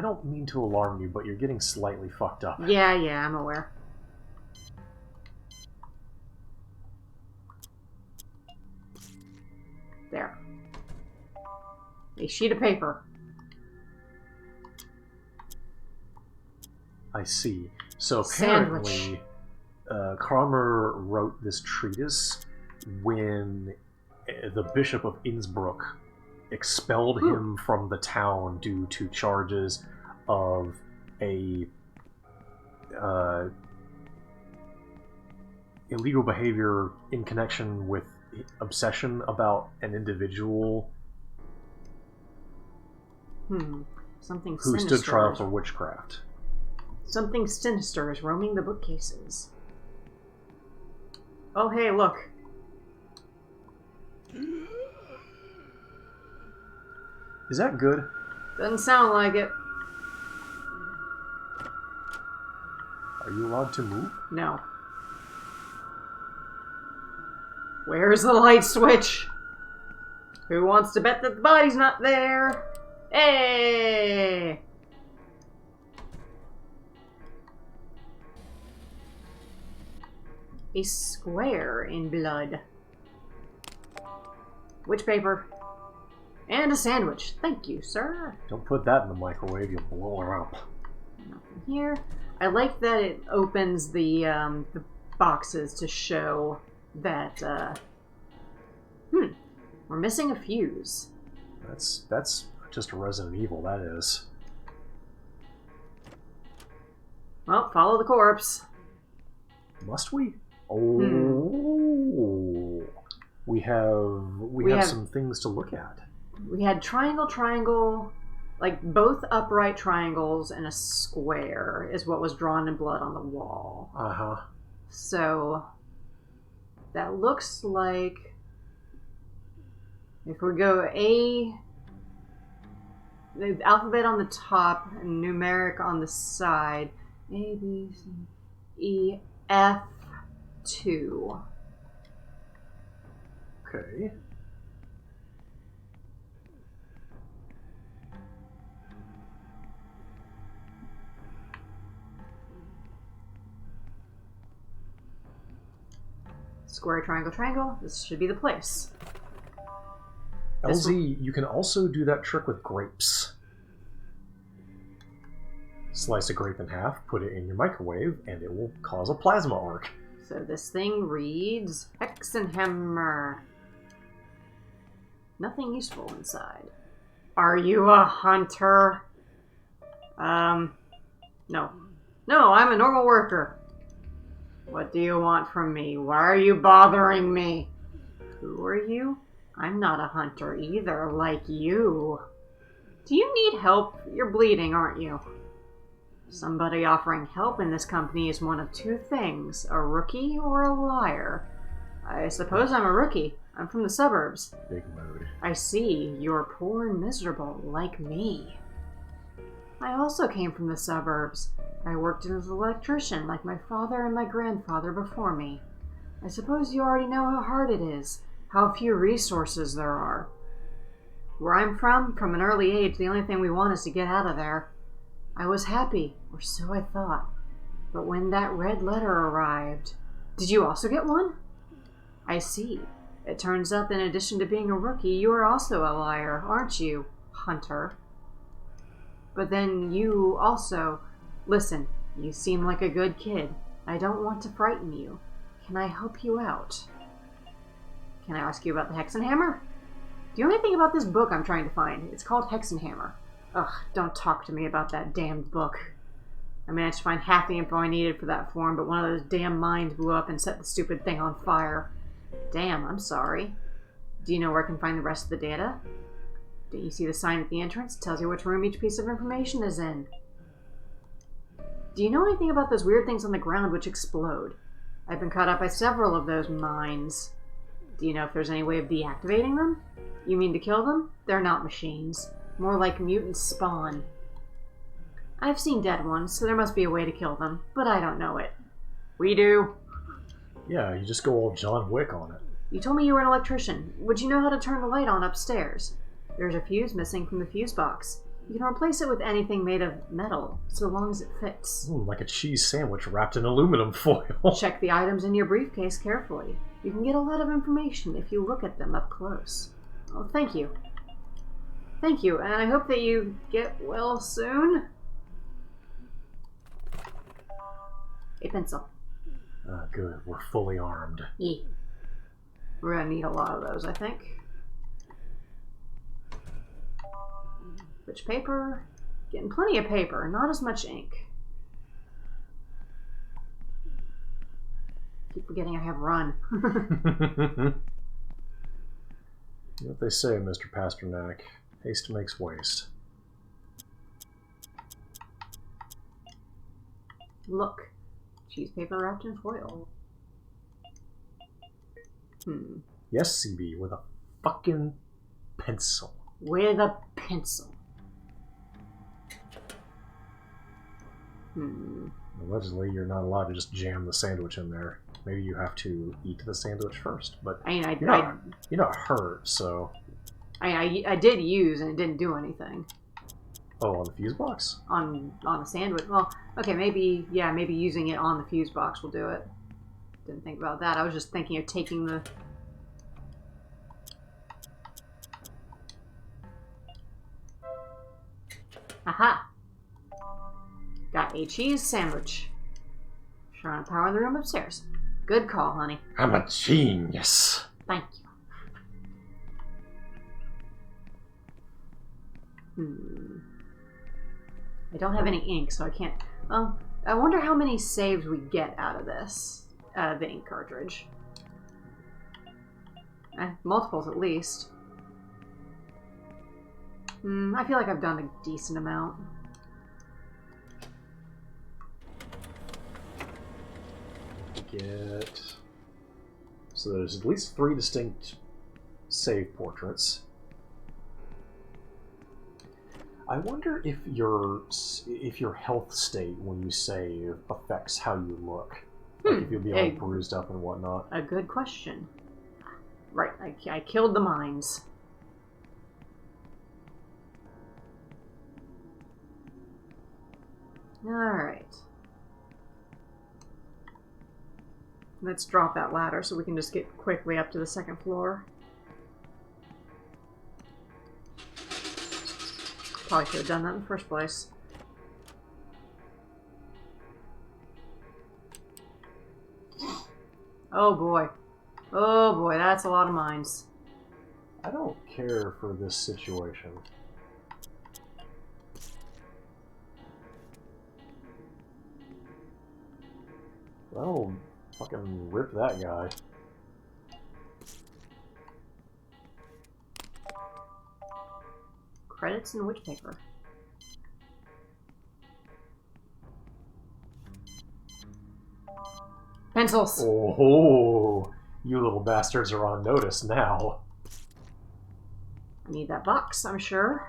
don't mean to alarm you, but you're getting slightly fucked up. Yeah, I'm aware. There. A sheet of paper. I see. So apparently, Kramer wrote this treatise when the Bishop of Innsbruck expelled him from the town due to charges of illegal behavior in connection with obsession about an individual Something who sinister. stood trial for witchcraft. Something sinister is roaming the bookcases. Oh, hey, look. Is that good? Doesn't sound like it. Are you allowed to move? No. Where's the light switch? Who wants to bet that the body's not there? Hey! A square in blood. Witch paper. And a sandwich. Thank you, sir. Don't put that in the microwave, you'll blow her up. Nothing here. I like that it opens the boxes to show that, we're missing a fuse. That's just a Resident Evil, that is. Well, follow the corpse. Must we? Oh, we have some things to look at. We had triangle, like both upright triangles and a square is what was drawn in blood on the wall. So that looks like if we go the alphabet on the top and numeric on the side, A, B, C, E, F, 2. Okay. Square, triangle, triangle. This should be the place. LZ, you can also do that trick with grapes. Slice a grape in half, put it in your microwave, and it will cause a plasma arc. So this thing reads Hexenhammer. Nothing useful inside. Are you a hunter? No. No, I'm a normal worker. What do you want from me? Why are you bothering me? Who are you? I'm not a hunter either, like you. Do you need help? You're bleeding, aren't you? Somebody offering help in this company is one of two things, a rookie or a liar. I suppose I'm a rookie. I'm from the suburbs. Big mood. I see. You're poor and miserable, like me. I also came from the suburbs. I worked as an electrician, like my father and my grandfather before me. I suppose you already know how hard it is, how few resources there are. Where I'm from an early age, the only thing we want is to get out of there. I was happy, or so I thought. But when that red letter arrived... Did you also get one? I see. It turns out that in addition to being a rookie, you are also a liar, aren't you, hunter? But then you also... Listen, you seem like a good kid. I don't want to frighten you. Can I help you out? Can I ask you about the Hexenhammer? Do you know anything about this book I'm trying to find? It's called Hexenhammer. Ugh, don't talk to me about that damned book. I managed to find half the info I needed for that form, but one of those damn mines blew up and set the stupid thing on fire. Damn, I'm sorry. Do you know where I can find the rest of the data? Didn't you see the sign at the entrance? It tells you which room each piece of information is in. Do you know anything about those weird things on the ground which explode? I've been caught up by several of those mines. Do you know if there's any way of deactivating them? You mean to kill them? They're not machines. More like mutant spawn. I've seen dead ones, so there must be a way to kill them, but I don't know it. We do. Yeah, you just go all John Wick on it. You told me you were an electrician. Would you know how to turn the light on upstairs? There's a fuse missing from the fuse box. You can replace it with anything made of metal, so long as it fits. Like a cheese sandwich wrapped in aluminum foil. Check the items in your briefcase carefully. You can get a lot of information if you look at them up close. Oh, thank you. Thank you, and I hope that you get well soon. A pencil. Good. We're fully armed. Yeah. We're gonna need a lot of those, I think. Which paper? Getting plenty of paper, not as much ink. Keep forgetting I have run. You know what they say, Mr. Pasternak. Haste makes waste. Look. Cheese paper wrapped in foil. Yes, CB, with a fucking pencil. With a pencil. Allegedly, you're not allowed to just jam the sandwich in there. Maybe you have to eat the sandwich first, but I mean, you're not hurt, so... I did use, and it didn't do anything. Oh, on the fuse box? On the sandwich. Well, okay, maybe using it on the fuse box will do it. Didn't think about that. I was just thinking of taking the... Aha! Got a cheese sandwich. Sure on power in the room upstairs. Good call, honey. I'm a genius. Thank you. I don't have any ink, so I can't... Well, I wonder how many saves we get out of this. The ink cartridge. Multiples at least. I feel like I've done a decent amount. So there's at least 3 distinct save portraits. I wonder if your health state when you save affects how you look. Like if you'll be all bruised up and whatnot. A good question. Right, I killed the mines. Alright. Let's drop that ladder so we can just get quickly up to the second floor. Probably should have done that in the first place. Oh boy. Oh boy, that's a lot of mines. I don't care for this situation. Well, fucking rip that guy. Credits and which paper? Pencils! Oh, you little bastards are on notice now. I need that box, I'm sure.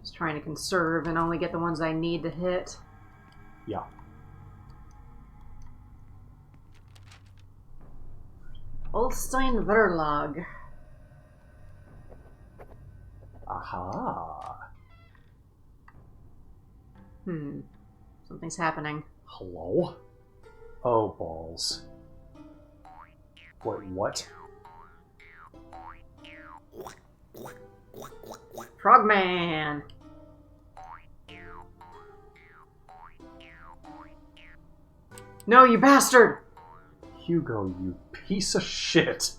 Just trying to conserve and only get the ones I need to hit. Yeah. Ulstein Verlag. Aha. Something's happening. Hello? Oh, balls. Wait, what? Frogman! No, you bastard! Hugo, you piece of shit!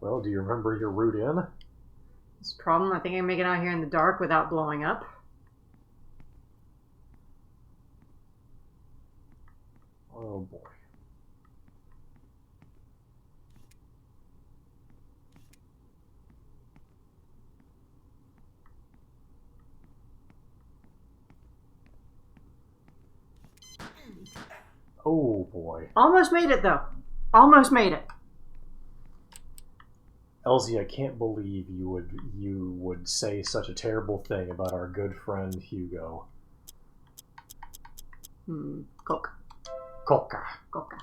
Well, do you remember your route in? This problem, I think I can make it out here in the dark without blowing up. Oh boy. Oh boy. Almost made it, though. Almost made it. Elsie, I can't believe you would say such a terrible thing about our good friend Hugo. Coke. Coca. Coca.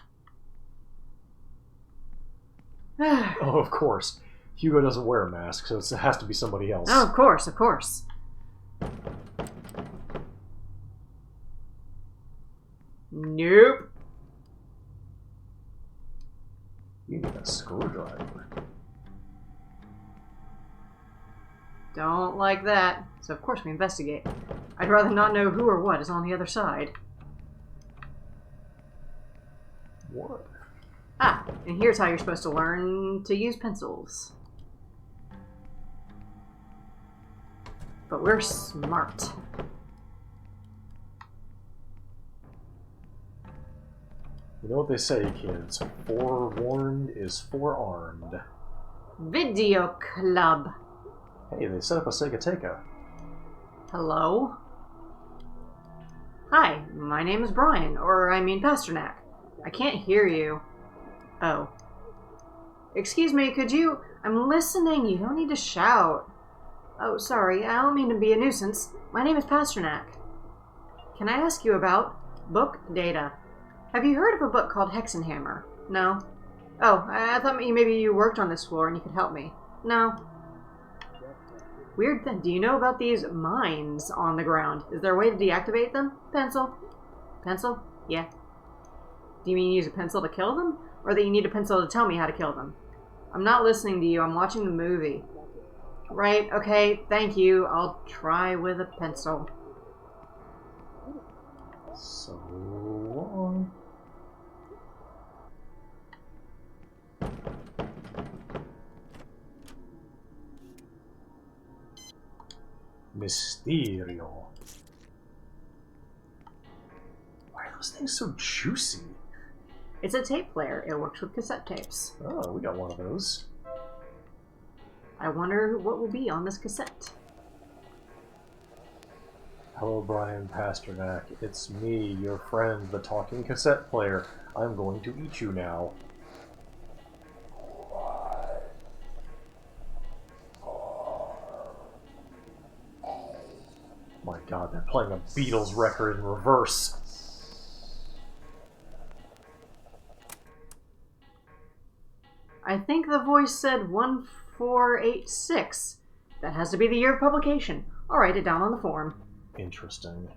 Oh, of course. Hugo doesn't wear a mask, so it has to be somebody else. Oh, of course, of course. Nope. You need a screwdriver. Don't like that. So of course we investigate. I'd rather not know who or what is on the other side. What? Ah, and here's how you're supposed to learn to use pencils. But we're smart. You know what they say, kids. Forewarned is forearmed. Video club. Hey, they set up a Segateka. Hello? Hi, my name is Brian, or I mean Pasternak. I can't hear you. Oh. Excuse me, could you... I'm listening, you don't need to shout. Oh, sorry, I don't mean to be a nuisance. My name is Pasternak. Can I ask you about book data? Have you heard of a book called Hexenhammer? No? Oh, I thought maybe you worked on this floor and you could help me. No? Weird thing. Do you know about these mines on the ground? Is there a way to deactivate them? Pencil? Pencil? Yeah. Do you mean use a pencil to kill them? Or that you need a pencil to tell me how to kill them? I'm not listening to you. I'm watching the movie. Right, okay, thank you. I'll try with a pencil. So long. Mysterio. Why are those things so juicy? It's a tape player. It works with cassette tapes. Oh, we got one of those. I wonder what will be on this cassette. Hello, Brian Pasternak. It's me, your friend, the talking cassette player. I'm going to eat you now. My god, they're playing a Beatles record in reverse. I think the voice said 1486. That has to be the year of publication. I'll write it down on the form. Interesting.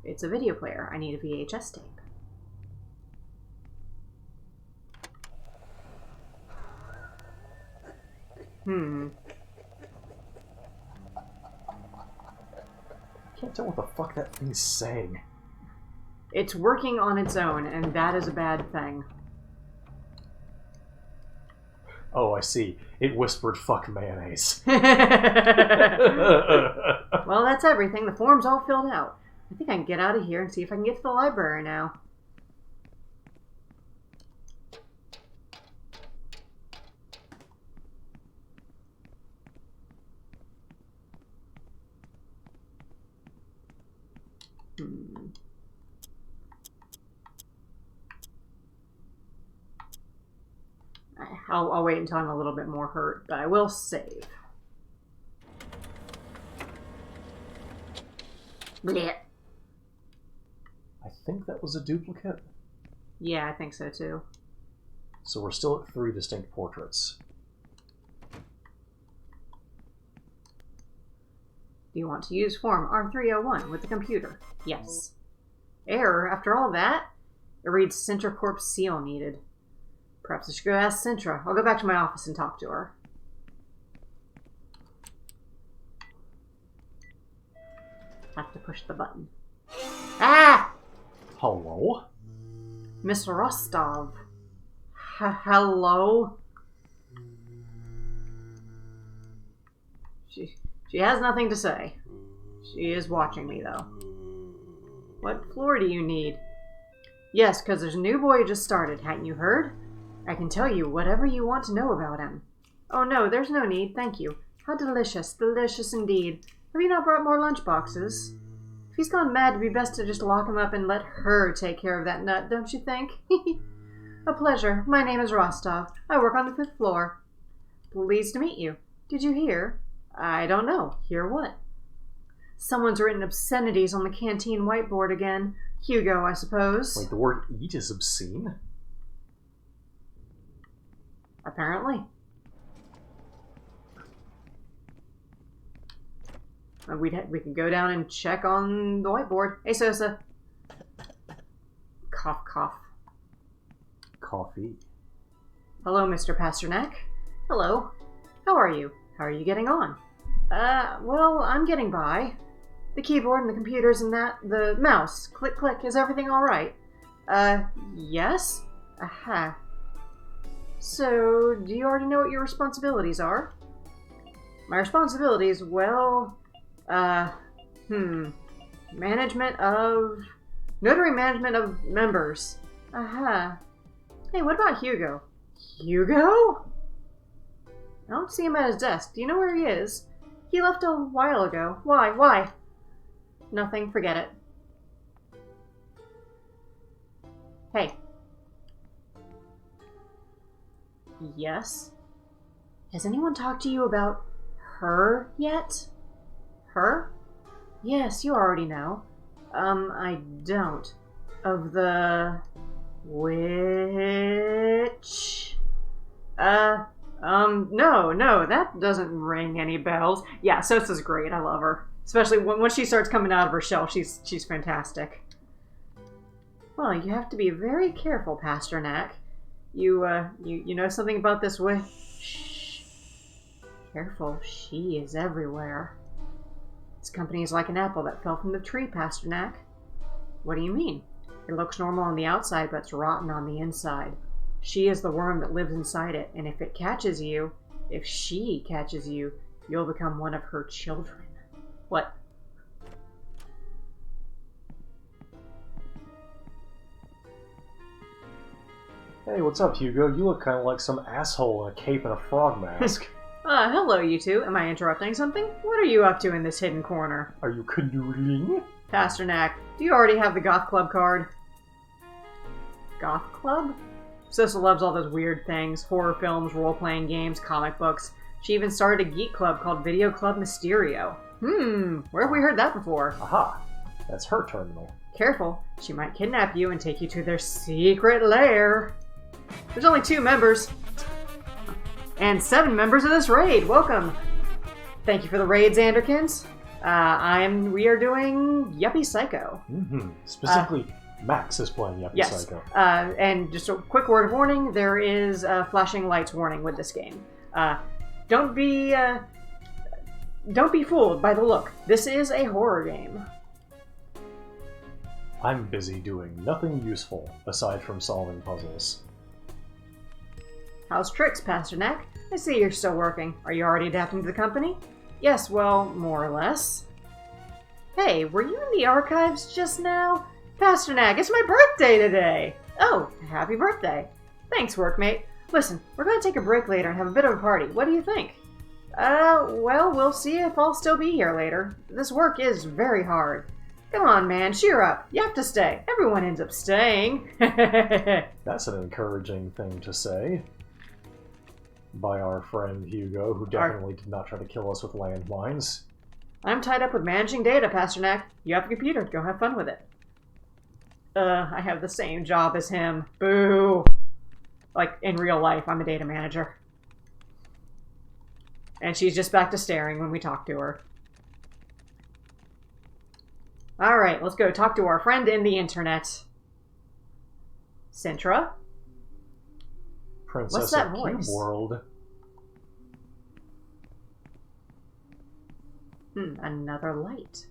It's a video player. I need a VHS tape. Can't tell what the fuck that thing's saying. It's working on its own, and that is a bad thing. Oh, I see. It whispered, fuck mayonnaise. Well, that's everything. The form's all filled out. I think I can get out of here and see if I can get to the library now. I'll wait until I'm a little bit more hurt, but I will save. Blech. I think that was a duplicate. Yeah, I think so too. So we're still at 3 distinct portraits. Do you want to use form R301 with the computer? Yes. Error, after all that? It reads Centra Corp seal needed. Perhaps I should go ask Centra. I'll go back to my office and talk to her. Have to push the button. Ah! Hello? Miss Rostov. Hello? She has nothing to say. She is watching me, though. What floor do you need? Yes, because there's a new boy who just started. Hadn't you heard? I can tell you whatever you want to know about him. Oh no, there's no need, thank you. How delicious, delicious indeed. Have you not brought more lunch boxes? If he's gone mad, it'd be best to just lock him up and let her take care of that nut, don't you think? A pleasure. My name is Rostov. I work on the 5th floor. Pleased to meet you. Did you hear? I don't know. Hear what? Someone's written obscenities on the canteen whiteboard again. Hugo, I suppose. Wait, the word eat is obscene? Apparently. We could go down and check on the whiteboard. Hey, Sosa. Cough, cough. Coffee. Hello, Mr. Pasternak. Hello. How are you? How are you getting on? Well, I'm getting by. The keyboard and the computers and that, the mouse, click, click, is everything all right? Yes? Aha. So, do you already know what your responsibilities are? My responsibilities, well, notary management of members. Aha. Hey, what about Hugo? Hugo? I don't see him at his desk. Do you know where he is? He left a while ago. Why? Nothing, forget it. Hey. Yes? Has anyone talked to you about her yet? Her? Yes, you already know. I don't. Of the... Which... No, that doesn't ring any bells. Yeah, Sosa's great, I love her. Especially when she starts coming out of her shell, she's fantastic. Well, you have to be very careful, Pasternak. You know something about this way? Shh. Careful, she is everywhere. This company is like an apple that fell from the tree, Pasternak. What do you mean? It looks normal on the outside, but it's rotten on the inside. She is the worm that lives inside it, and if she catches you, you'll become one of her children. What? Hey, what's up, Hugo? You look kind of like some asshole in a cape and a frog mask. Hello, you two. Am I interrupting something? What are you up to in this hidden corner? Are you canoodling? Pasternak, do you already have the Goth Club card? Goth Club? Sosa loves all those weird things. Horror films, role-playing games, comic books. She even started a geek club called Video Club Mysterio. Where have we heard that before? Aha! That's her terminal. Careful, she might kidnap you and take you to their secret lair. There's only 2 members. And 7 members of this raid. Welcome. Thank you for the raid, Zanderkins. We are doing Yuppie Psycho. Specifically, Max is playing Yuppie Psycho. And just a quick word of warning, there is a flashing lights warning with this game. don't be fooled by the look. This is a horror game. I'm busy doing nothing useful aside from solving puzzles. How's tricks, Pasternak? I see you're still working. Are you already adapting to the company? Yes, well, more or less. Hey, were you in the archives just now? Pasternak, it's my birthday today! Oh, happy birthday. Thanks, workmate. Listen, we're going to take a break later and have a bit of a party. What do you think? Well, we'll see if I'll still be here later. This work is very hard. Come on, man, cheer up. You have to stay. Everyone ends up staying. That's an encouraging thing to say. By our friend Hugo, who definitely did not try to kill us with landmines. I'm tied up with managing data, Pasternak. You have a computer. Go have fun with it. I have the same job as him. Boo! Like, in real life, I'm a data manager. And she's just back to staring when we talk to her. Alright, let's go talk to our friend in the internet. Sintra? Princess What's that of voice? Cube World. Another light.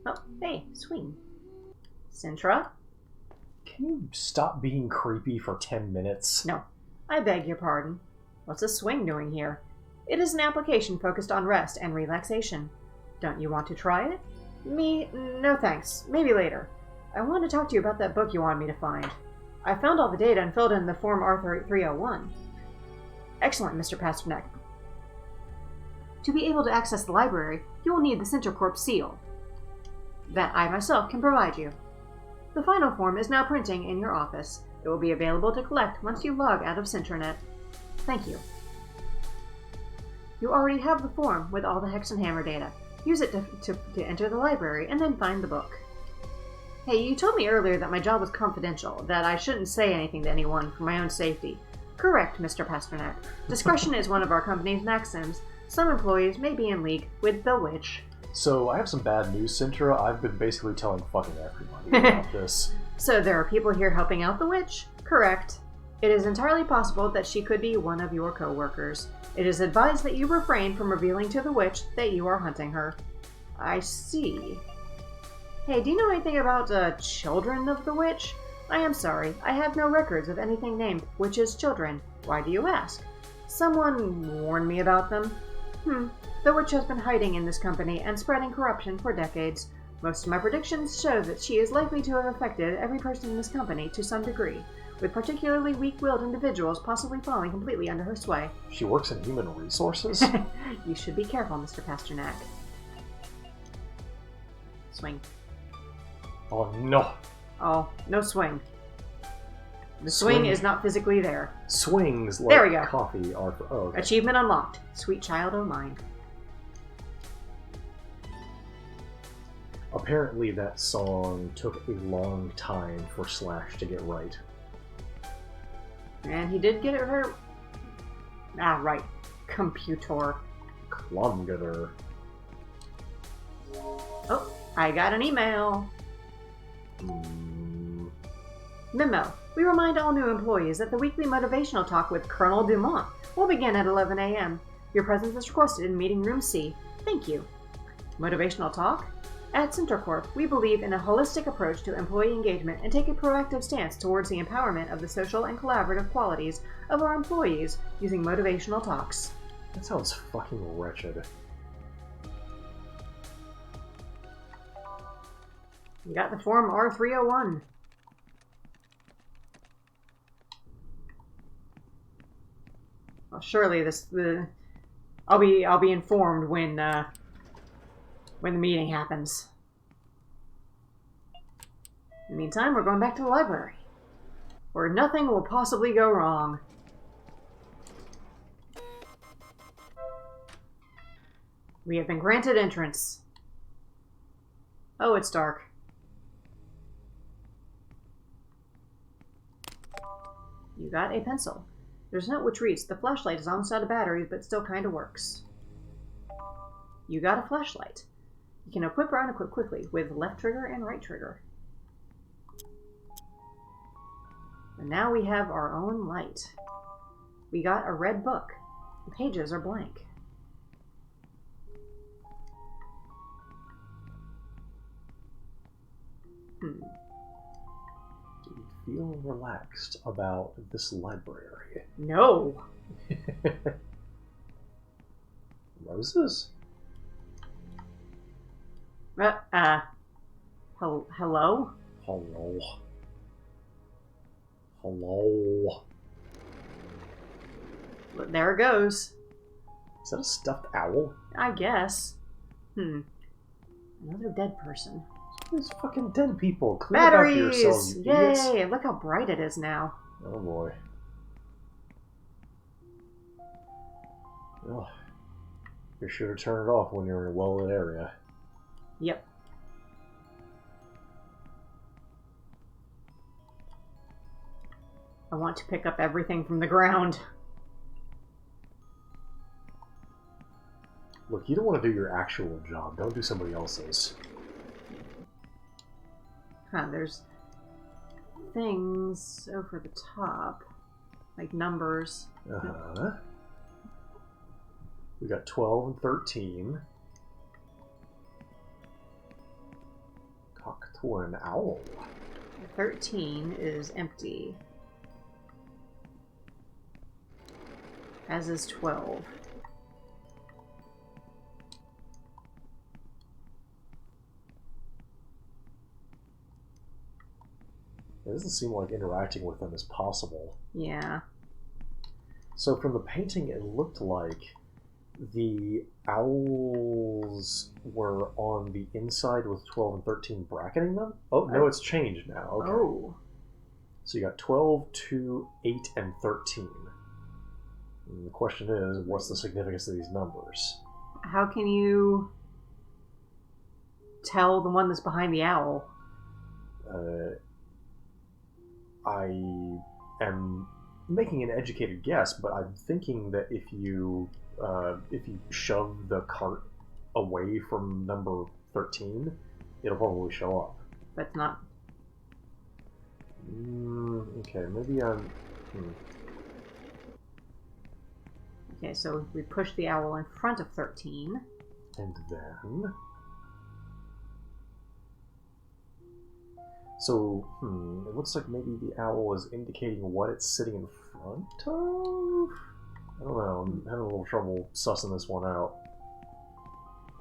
Oh, hey, swing. Sintra? Can you stop being creepy for 10 minutes? No, I beg your pardon. What's a swing doing here? It is an application focused on rest and relaxation. Don't you want to try it? Me? No thanks. Maybe later. I want to talk to you about that book you wanted me to find. I found all the data and filled in the form R301. Excellent, Mr. Pasternak. To be able to access the library, you will need the CenterCorp seal. That I myself can provide you. The final form is now printing in your office. It will be available to collect once you log out of Centranet. Thank you. You already have the form with all the Hex and Hammer data. Use it to enter the library and then find the book. Hey, you told me earlier that my job was confidential, that I shouldn't say anything to anyone for my own safety. Correct, Mr. Pasternak. Discretion is one of our company's maxims. Some employees may be in league with the witch. So, I have some bad news, Sintra. I've been basically telling fucking everybody about this. So there are people here helping out the witch? Correct. It is entirely possible that she could be one of your co-workers. It is advised that you refrain from revealing to the witch that you are hunting her. I see. Hey, do you know anything about children of the witch? I am sorry, I have no records of anything named witch's children. Why do you ask? Someone warned me about them. The witch has been hiding in this company and spreading corruption for decades. Most of my predictions show that she is likely to have affected every person in this company to some degree, with particularly weak-willed individuals possibly falling completely under her sway. She works in human resources? You should be careful, Mr. Pasternak. Swing. Oh no. Oh, no swing. The swing is not physically there. Swings like There we go. coffee are for... Oh, okay. Achievement unlocked. Sweet child o' mine. Apparently that song took a long time for Slash to get right. And he did get it right. Ah, right. Computer. Klumgater. Oh, I got an email. Memo. We remind all new employees that the weekly motivational talk with Colonel Dumont will begin at 11 a.m. Your presence is requested in meeting room C. Thank you. Motivational talk? At CenterCorp, we believe in a holistic approach to employee engagement and take a proactive stance towards the empowerment of the social and collaborative qualities of our employees using motivational talks. That sounds fucking wretched. You got the form R301. Well, surely I'll be informed when the meeting happens. In the meantime, we're going back to the library, where nothing will possibly go wrong. We have been granted entrance. Oh, it's dark. You got a pencil. There's a note which reads, the flashlight is almost out of batteries, but still kinda works. You got a flashlight. You can equip or unequip quickly with left trigger and right trigger. And now we have our own light. We got a red book. The pages are blank. Do you feel relaxed about this library? No. Roses? Hello? Hello. Hello. There it goes. Is that a stuffed owl? I guess. Another dead person. These fucking dead people. Clean it up for yourselves, you idiots. Yay! Look how bright it is now. Oh boy. Oh, you should have turned it off when you're in a well-lit area. Yep. I want to pick up everything from the ground. Look, you don't want to do your actual job. Don't do somebody else's. Huh, there's things over the top. Like numbers. Uh-huh. We got 12 and 13. Cockatoy and owl. 13 is empty. As is 12. It doesn't seem like interacting with them is possible. Yeah. So from the painting, it looked like the owls were on the inside with 12 and 13 bracketing them. Oh, no, it's changed now. Okay. Oh. So you got 12, 2, 8, and 13. And the question is, what's the significance of these numbers? How can you tell the one that's behind the owl? I am making an educated guess, but I'm thinking that if you shove the cart away from number 13, it'll probably show up. But it's not. Okay, maybe I'm... Okay, so we push the owl in front of 13. And then... So, it looks like maybe the owl is indicating what it's sitting in front of? I don't know, I'm having a little trouble sussing this one out.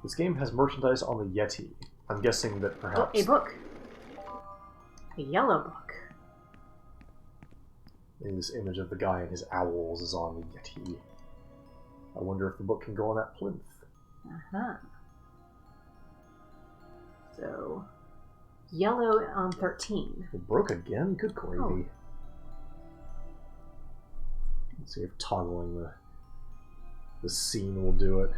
This game has merchandise on the Yeti. I'm guessing that perhaps... Oh, a book! A yellow book. And this image of the guy and his owls is on the Yeti. I wonder if the book can go on that plinth. Uh-huh. So... Yellow on 13. It broke again? Good gravy. Oh. Let's see if toggling the scene will do it.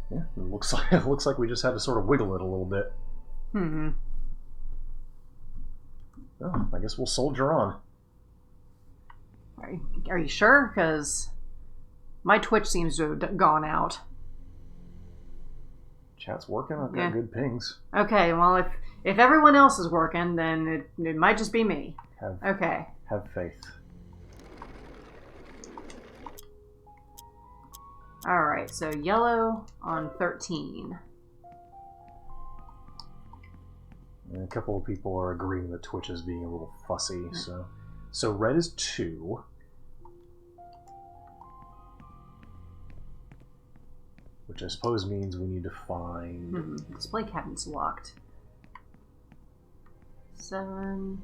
Yeah, it looks like we just had to sort of wiggle it a little bit. Oh, I guess we'll soldier on. Are you sure? Because my Twitch seems to have gone out. Chat's working. I've got good pings. Okay, well, if everyone else is working, then it might just be me. Okay. Have faith. Alright, so yellow on 13. And a couple of people are agreeing that Twitch is being a little fussy, so red is 2. Which I suppose means we need to find... Display cabinet's locked. 7,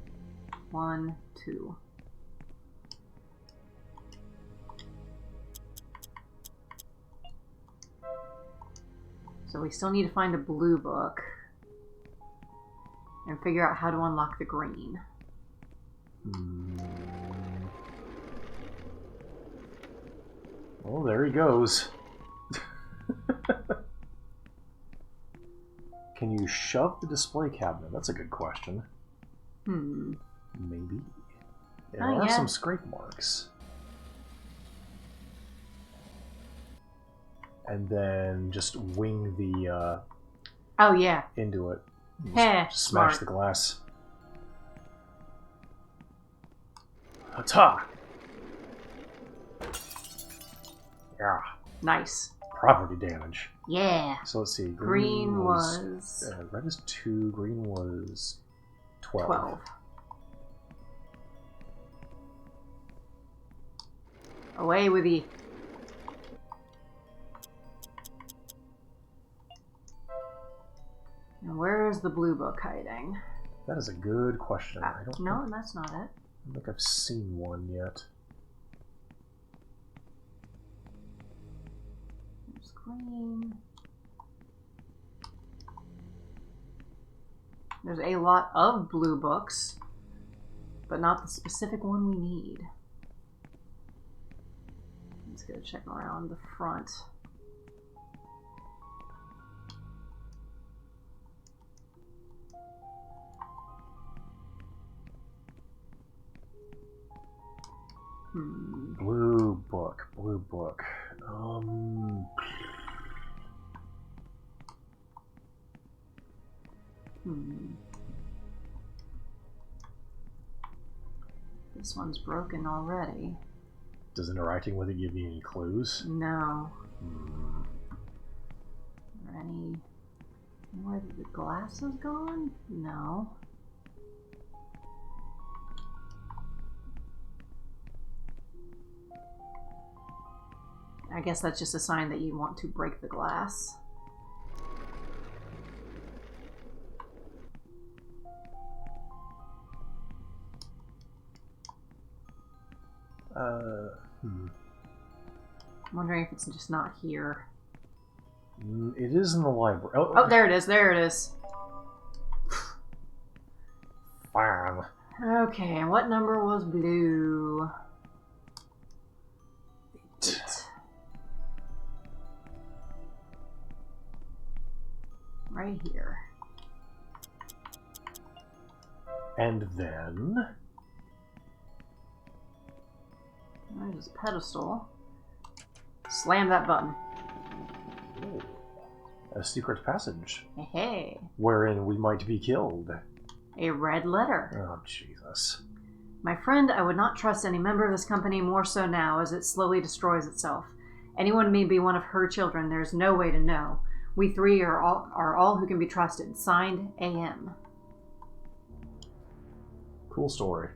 1, 2. So we still need to find a blue book. And figure out how to unlock the green. Well, there he goes. Can you shove the display cabinet? That's a good question. Maybe. There are some scrape marks. And then just wing the oh yeah, into it. Just smash the glass. Hata! Yeah. Nice. Property damage. Yeah. So let's see. Green was red is 2. Green was 12. 12. Away with ye. And where is the blue book hiding? That is a good question. I don't no, that's not it. I don't think I've seen one yet. There's green. There's a lot of blue books, but not the specific one we need. Let's go check around the front. Blue book. This one's broken already. Does interacting with it give you any clues? No. Are anywhere that the glass is gone? No. I guess that's just a sign that you want to break the glass. I'm wondering if it's just not here. It is in the library. Oh, there it is. There it is. Fine. Okay, and what number was blue? 8. Right here. And then... There's this pedestal. Slam that button. Ooh. A secret passage. Hey. Wherein we might be killed. A red letter. Oh, Jesus. My friend, I would not trust any member of this company more so now as it slowly destroys itself. Anyone may be one of her children. There's no way to know. We three are all who can be trusted. Signed, AM. Cool story.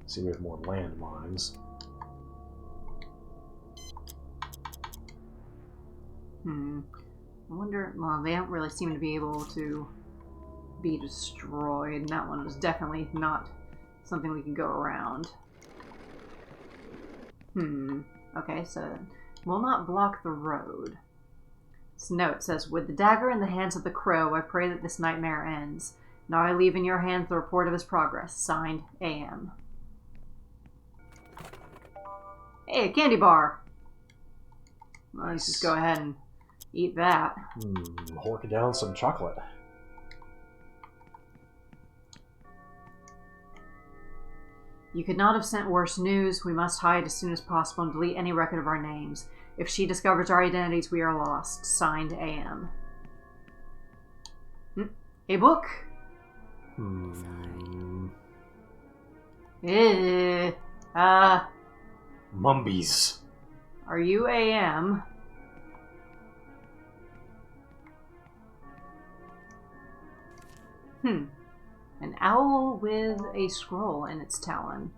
See, we have more landmines. I wonder... Well, they don't really seem to be able to be destroyed. And that one was definitely not something we can go around. Okay, so... Will not block the road. This note says, with the dagger in the hands of the crow, I pray that this nightmare ends. Now I leave in your hands the report of his progress. Signed, AM. Hey, a candy bar! Well, let's just go ahead and eat that. Hork down some chocolate. You could not have sent worse news. We must hide as soon as possible and delete any record of our names. If she discovers our identities, we are lost. Signed, AM. A book? Mumbies. Are you AM? An owl with a scroll in its talon.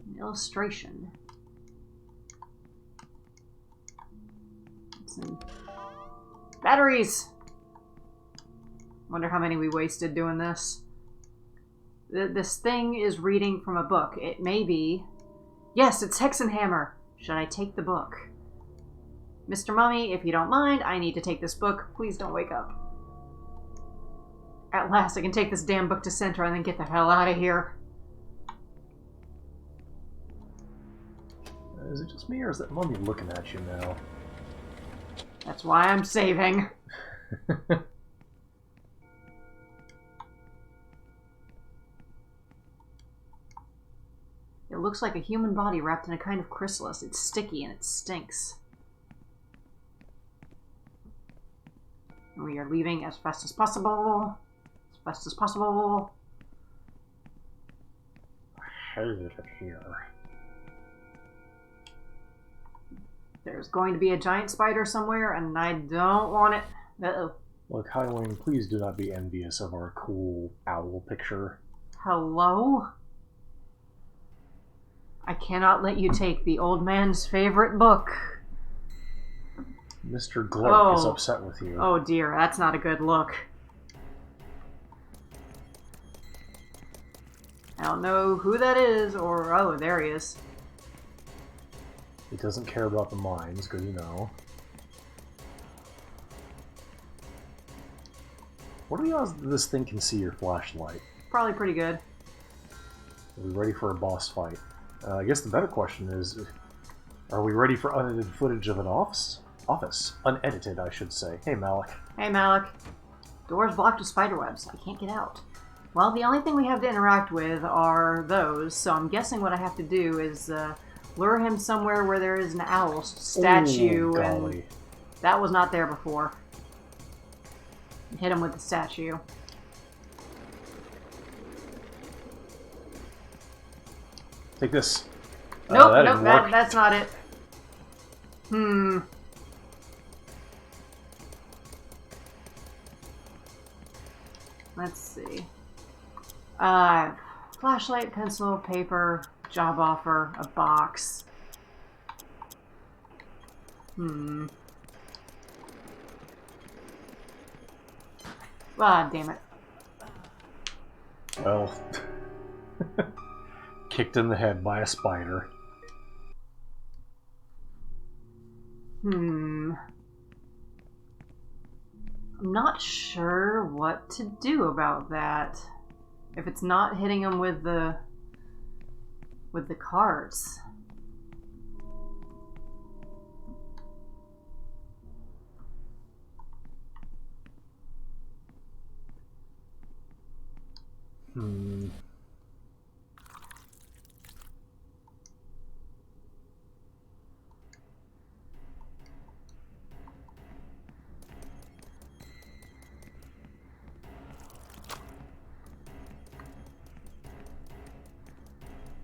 An illustration. Batteries! Wonder how many we wasted doing this. This thing is reading from a book. It may be... Yes, it's Hexenhammer! Should I take the book? Mr. Mummy, if you don't mind, I need to take this book. Please don't wake up. At last, I can take this damn book to Centra and then get the hell out of here. Is it just me, or is that mummy looking at you now? That's why I'm saving. It looks like a human body wrapped in a kind of chrysalis. It's sticky and it stinks. And we are leaving as fast as possible. As fast as possible. I hate it here. There's going to be a giant spider somewhere, and I don't want it. Uh-oh. Look, Highwing, please do not be envious of our cool owl picture. Hello? I cannot let you take the old man's favorite book. Mr. Glurk is upset with you. Oh dear, that's not a good look. I don't know who that is, or... oh, there he is. He doesn't care about the mines, good to know. What are the odds that this thing can see your flashlight? Probably pretty good. Are we ready for a boss fight? I guess the better question is, are we ready for unedited footage of an office? Unedited, I should say. Hey, Malik. Hey, Malik. Door's blocked with spiderwebs. I can't get out. Well, the only thing we have to interact with are those, so I'm guessing what I have to do is lure him somewhere where there is an owl statue. Ooh, golly. And that was not there before. Hit him with the statue. Take this. Nope, That that's not it. Let's see. Flashlight, pencil, paper, job offer, a box. Ah, damn it. Well, kicked in the head by a spider. I'm not sure what to do about that. If it's not hitting him with the carts.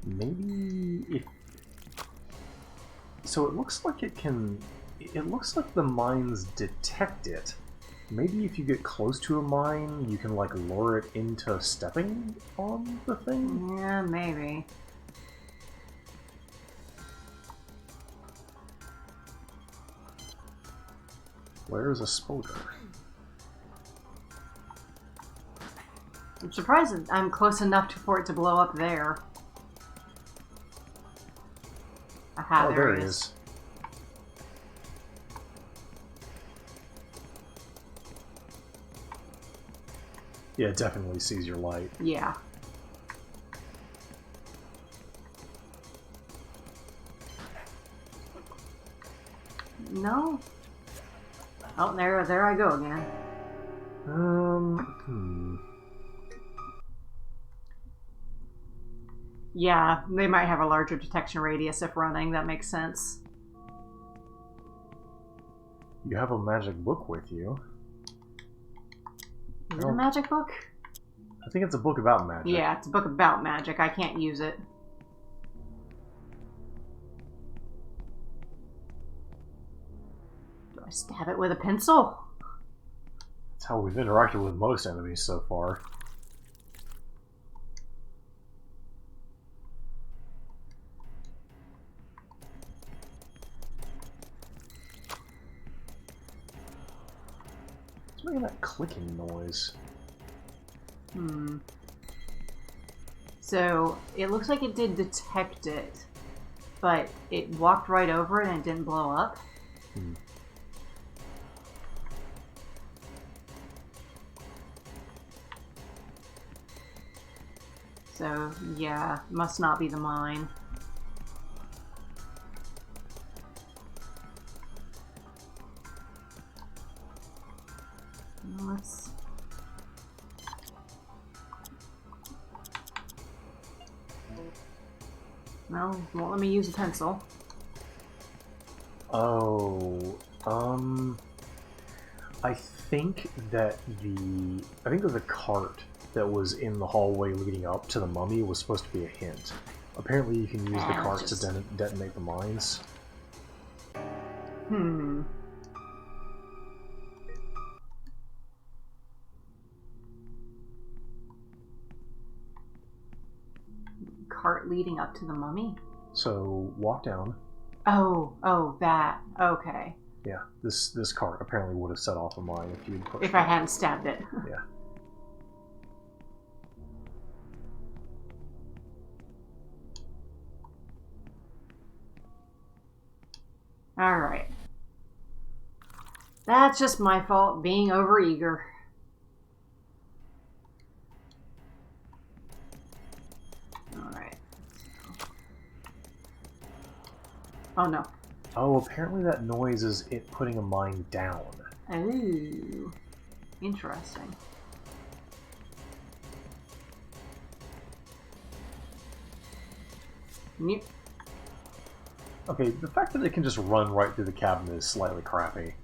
Maybe if... So it looks like it can... It looks like the mines detect it. Maybe if you get close to a mine, you can, like, lure it into stepping on the thing? Yeah, maybe. Where's a spoder? I'm surprised that I'm close enough for it to blow up there. Aha, There he is. Yeah, it definitely sees your light. Yeah. No? Oh, there I go again. Yeah, they might have a larger detection radius if running. That makes sense. You have a magic book with you. Is it a magic book? I think it's a book about magic. Yeah, it's a book about magic. I can't use it. Do I stab it with a pencil? That's how we've interacted with most enemies so far. What's making that clicking noise? So, it looks like it did detect it, but it walked right over it and it didn't blow up. So, yeah, must not be the mine. Let's... No, won't let me use a pencil. Oh, I think that the cart that was in the hallway leading up to the mummy was supposed to be a hint. Apparently you can use the cart to detonate the mines. Cart leading up to the mummy? So, walk down. Oh, that. Okay. Yeah, this cart apparently would have set off a mine if you'd pushed it. If I hadn't stabbed it. Yeah. Alright. That's just my fault, being overeager. Alright. Oh no. Oh, apparently that noise is it putting a mine down. Ooh. Interesting. Yep. Okay, the fact that it can just run right through the cabinet is slightly crappy.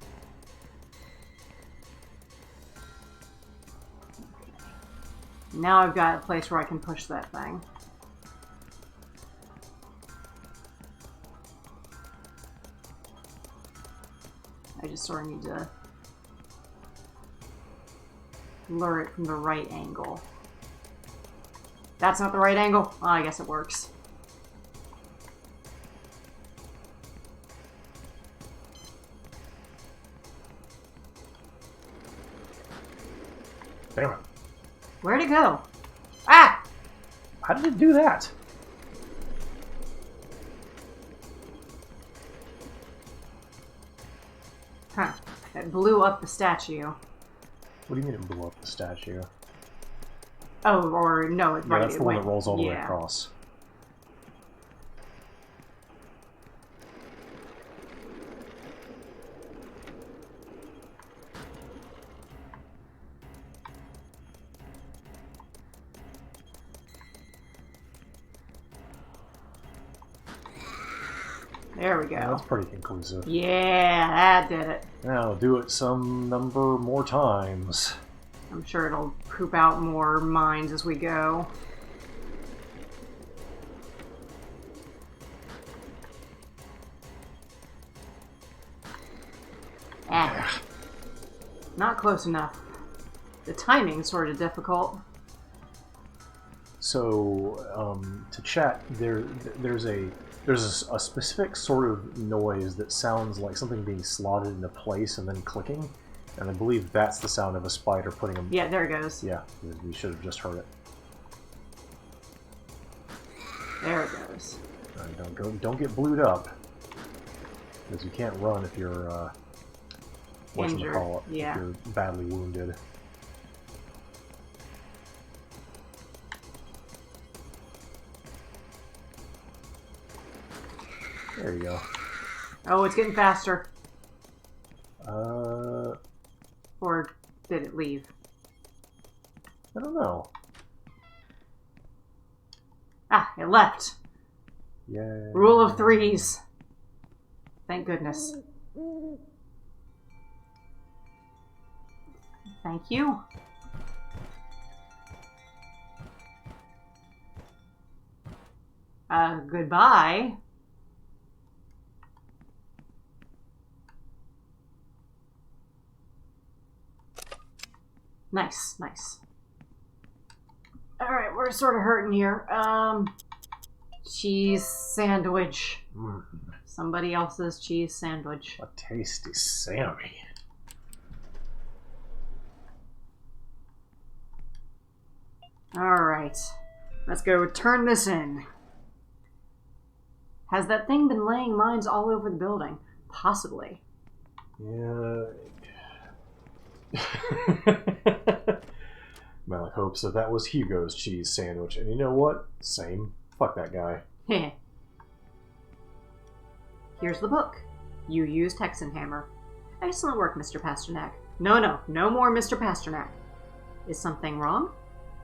Now I've got a place where I can push that thing. I just sort of need to lure it from the right angle. That's not the right angle? Oh, I guess it works. Damn it. Where'd it go? Ah! How did it do that? Huh. It blew up the statue. What do you mean it blew up the statue? Oh, or no, it Yeah, that's the one that rolls all the way yeah. across. There we go. Yeah, that's pretty conclusive. Yeah, that did it. Now, do it some number more times. I'm sure it'll poop out more mines as we go. Ah. Not close enough. The timing's sort of difficult. So, to chat, there's a specific sort of noise that sounds like something being slotted into place and then clicking, and I believe that's the sound of a spider putting them. Yeah, there it goes. Yeah, we should have just heard it. There it goes. Don't get blued up, because you can't run if you're Injured. if Yeah. you're badly wounded. There you go. Oh, it's getting faster. Or did it leave? I don't know. Ah, it left. Yeah. Rule of threes. Thank goodness. Thank you. Goodbye. Nice, nice. Alright, we're sort of hurting here. Cheese sandwich. Mm, Somebody else's cheese sandwich. a tasty Sammy. Alright. Let's go turn this in. Has that thing been laying mines all over the building? Possibly. Yeah. Well, I hope so. That was Hugo's cheese sandwich. And you know what? Same. Fuck that guy. Heh. Here's the book. You used Hexenhammer. Excellent work, Mr. Pasternak. No more Mr. Pasternak. Is something wrong?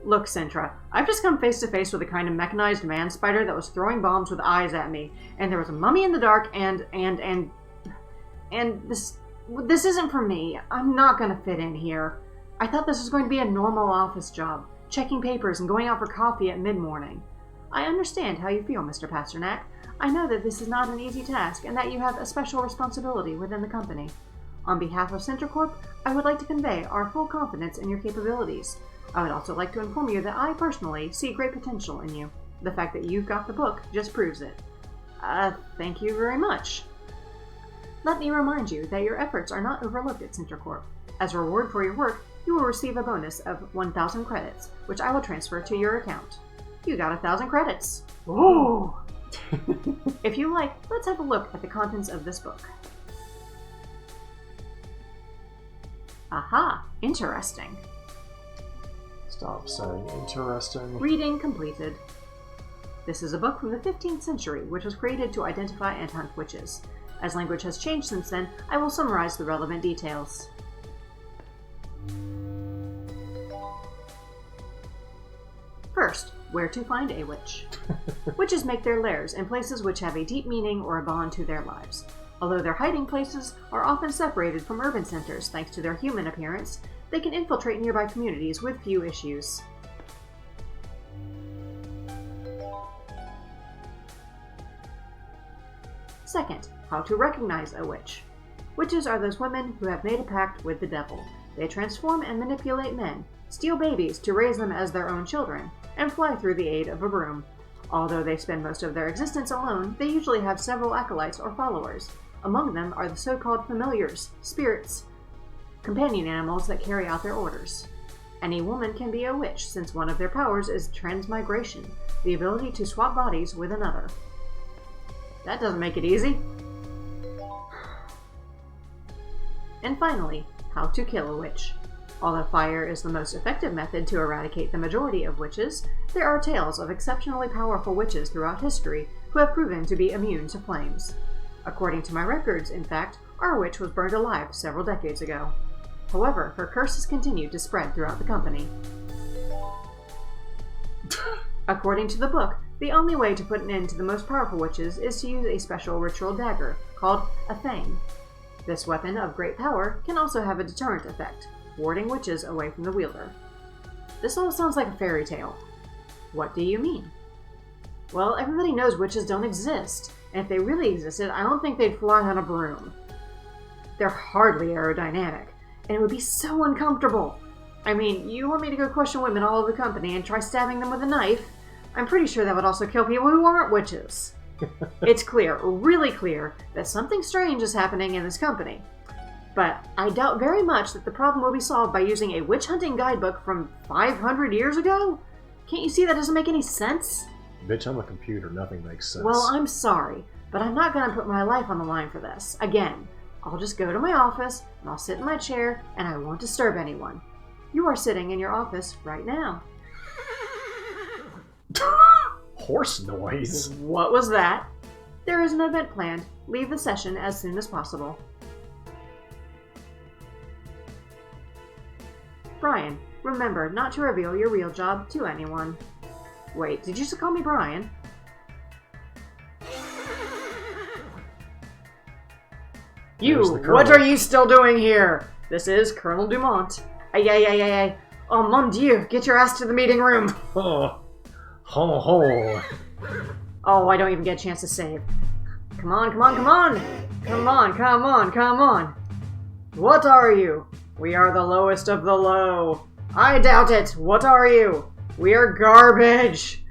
Look, Sintra, I've just come face to face with a kind of mechanized man spider that was throwing bombs with eyes at me, and there was a mummy in the dark, and this isn't for me. I'm not gonna fit in here. I thought this was going to be a normal office job, checking papers and going out for coffee at mid-morning. I understand how you feel, Mr. Pasternak. I know that this is not an easy task, and that you have a special responsibility within the company. On behalf of CenterCorp, I would like to convey our full confidence in your capabilities. I would also like to inform you that I personally see great potential in you. The fact that you've got the book just proves it. Thank you very much. Let me remind you that your efforts are not overlooked at CenterCorp. As a reward for your work, you will receive a bonus of 1,000 credits, which I will transfer to your account. You got 1,000 credits. Ooh! If you like, let's have a look at the contents of this book. Aha! Interesting. Stop saying interesting. Reading completed. This is a book from the 15th century, which was created to identify and hunt witches. As language has changed since then, I will summarize the relevant details. First, where to find a witch. Witches make their lairs in places which have a deep meaning or a bond to their lives. Although their hiding places are often separated from urban centers thanks to their human appearance, they can infiltrate nearby communities with few issues. Second, how to recognize a witch. Witches are those women who have made a pact with the devil. They transform and manipulate men, steal babies to raise them as their own children, and fly through the aid of a broom. Although they spend most of their existence alone, they usually have several acolytes or followers. Among them are the so-called familiars, spirits, companion animals that carry out their orders. Any woman can be a witch, since one of their powers is transmigration, the ability to swap bodies with another. That doesn't make it easy. And finally, how to kill a witch. Although fire is the most effective method to eradicate the majority of witches, there are tales of exceptionally powerful witches throughout history who have proven to be immune to flames. According to my records, in fact, our witch was burned alive several decades ago. However, her curse has continued to spread throughout the company. According to the book, the only way to put an end to the most powerful witches is to use a special ritual dagger called a thane. This weapon of great power can also have a deterrent effect, warding witches away from the wielder. This all sounds like a fairy tale. What do you mean? Well, everybody knows witches don't exist, and if they really existed, I don't think they'd fly on a broom. They're hardly aerodynamic, and it would be so uncomfortable. I mean, you want me to go question women all over the company and try stabbing them with a knife? I'm pretty sure that would also kill people who aren't witches. It's clear, really clear, that something strange is happening in this company. But I doubt very much that the problem will be solved by using a witch hunting guidebook from 500 years ago? Can't you see that doesn't make any sense? Bitch, I'm a computer. Nothing makes sense. Well, I'm sorry, but I'm not going to put my life on the line for this. Again, I'll just go to my office, and I'll sit in my chair, and I won't disturb anyone. You are sitting in your office right now. Horse noise. What was that? There is an event planned. Leave the session as soon as possible. Brian, remember not to reveal your real job to anyone. Wait, did you just call me Brian? You, what are you still doing here? This is Colonel Dumont. Ay. Oh, mon dieu, get your ass to the meeting room. Oh, ho ho. Oh, I don't even get a chance to save. Come on. What are you? We are the lowest of the low. I doubt it. What are you? We are garbage.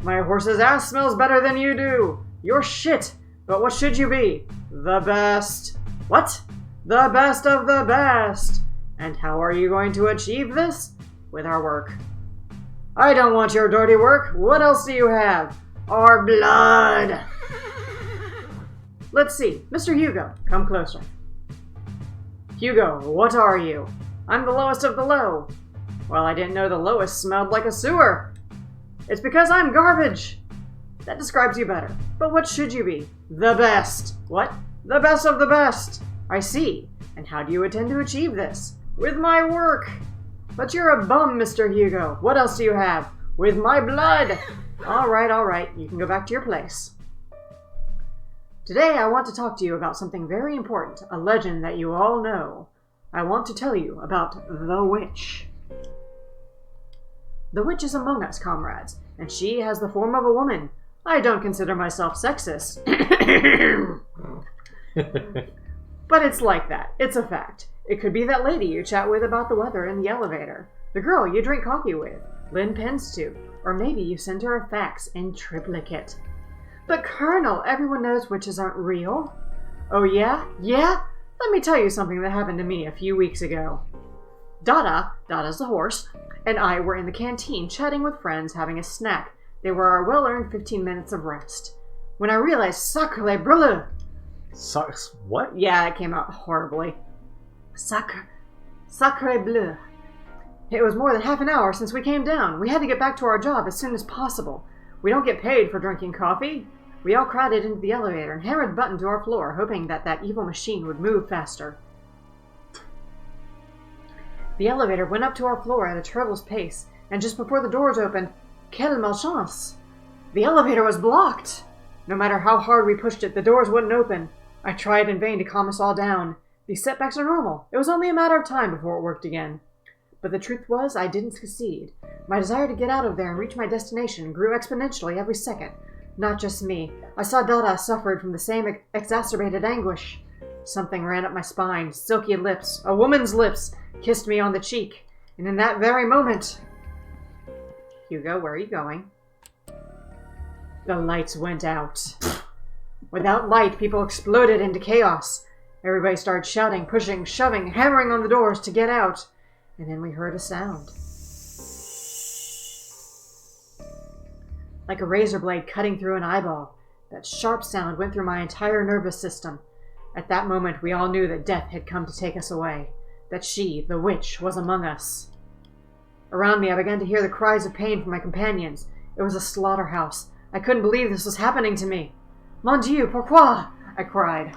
My horse's ass smells better than you do. You're shit. But what should you be? The best. What? The best of the best. And how are you going to achieve this? With our work. I don't want your dirty work. What else do you have? Our blood. Let's see. Mr. Hugo, come closer. Hugo, what are you? I'm the lowest of the low. Well, I didn't know the lowest smelled like a sewer. It's because I'm garbage. That describes you better. But what should you be? The best. What? The best of the best. I see. And how do you intend to achieve this? With my work. But you're a bum, Mr. Hugo. What else do you have? With my blood! All right. You can go back to your place. Today I want to talk to you about something very important, a legend that you all know. I want to tell you about the witch. The witch is among us, comrades, and she has the form of a woman. I don't consider myself sexist. But it's like that. It's a fact. It could be that lady you chat with about the weather in the elevator, the girl you drink coffee with, lend pens to, or maybe you send her a fax in triplicate. But Colonel, everyone knows witches aren't real. Oh yeah? Yeah? Let me tell you something that happened to me a few weeks ago. Dada's the horse, and I were in the canteen chatting with friends having a snack. They were our well-earned 15 minutes of rest. When I realized sacre bleu! What? Yeah, it came out horribly. Sacre bleu. It was more than half an hour since we came down. We had to get back to our job as soon as possible. We don't get paid for drinking coffee. We all crowded into the elevator and hammered the button to our floor, hoping that evil machine would move faster. The elevator went up to our floor at a turtle's pace, and just before the doors opened, quelle malchance! The elevator was blocked! No matter how hard we pushed it, the doors wouldn't open. I tried in vain to calm us all down. These setbacks are normal. It was only a matter of time before it worked again. But the truth was, I didn't succeed. My desire to get out of there and reach my destination grew exponentially every second. Not just me. I saw Dada suffered from the same exacerbated anguish. Something ran up my spine. Silky lips, a woman's lips, kissed me on the cheek. And in that very moment... Hugo, where are you going? The lights went out. Without light, people exploded into chaos. Everybody started shouting, pushing, shoving, hammering on the doors to get out. And then we heard a sound. Like a razor blade cutting through an eyeball. That sharp sound went through my entire nervous system. At that moment, we all knew that death had come to take us away. That she, the witch, was among us. Around me, I began to hear the cries of pain from my companions. It was a slaughterhouse. I couldn't believe this was happening to me. Mon Dieu, pourquoi? I cried.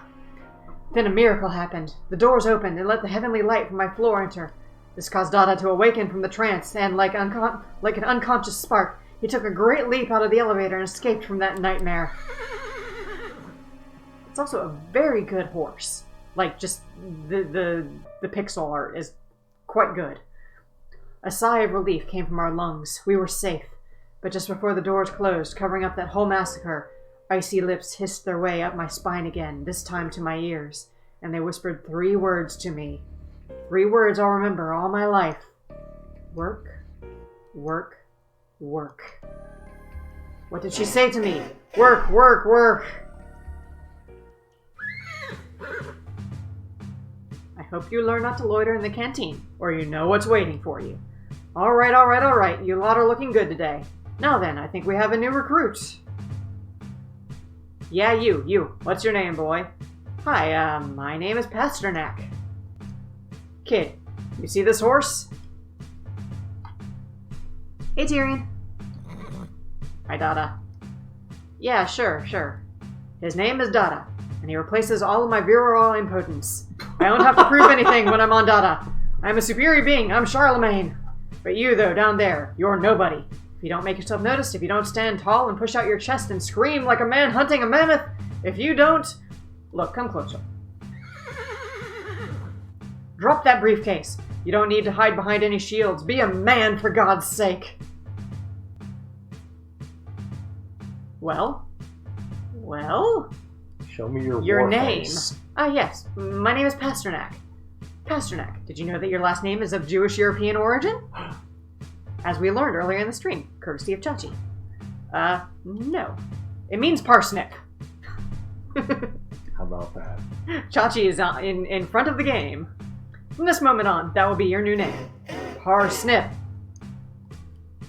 Then a miracle happened. The doors opened and let the heavenly light from my floor enter. This caused Dada to awaken from the trance, and like an unconscious spark, he took a great leap out of the elevator and escaped from that nightmare. It's also a very good horse. Like, just the pixel art is quite good. A sigh of relief came from our lungs. We were safe. But just before the doors closed, covering up that whole massacre, icy lips hissed their way up my spine again, this time to my ears, and they whispered 3 words to me. 3 words I'll remember all my life. Work, work, work. What did she say to me? Work, work, work. I hope you learn not to loiter in the canteen, or you know what's waiting for you. All right. You lot are looking good today. Now then, I think we have a new recruit. Yeah, you. What's your name, boy? Hi, my name is Pasternak. Kid, you see this horse? Hey, Tyrion. Hi, Dada. Yeah, sure. His name is Dada, and he replaces all of my virile impotence. I don't have to prove anything when I'm on Dada. I'm a superior being. I'm Charlemagne. But you, though, down there, you're nobody. If you don't make yourself noticed, if you don't stand tall and push out your chest and scream like a man hunting a mammoth, if you don't... Look, come closer. Drop that briefcase. You don't need to hide behind any shields. Be a man, for God's sake. Well? Show me your Your war name. face. Yes. My name is Pasternak. Pasternak, did you know that your last name is of Jewish European origin? As we learned earlier in the stream, courtesy of Chachi. No. It means parsnip. How about that? Chachi is in front of the game. From this moment on, that will be your new name. Parsnip.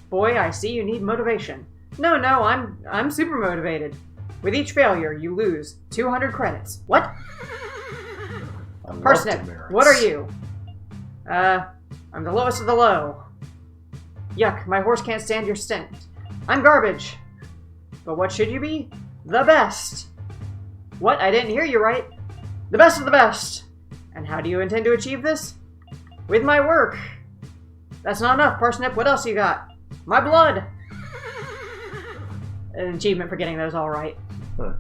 Boy, I see you need motivation. No, I'm super motivated. With each failure, you lose 200 credits. What? Parsnip, what are you? I'm the lowest of the low. Yuck, my horse can't stand your stint. I'm garbage. But what should you be? The best. What? I didn't hear you right. The best of the best. And how do you intend to achieve this? With my work. That's not enough, Parsnip. What else you got? My blood! An achievement for getting those all right. Huh.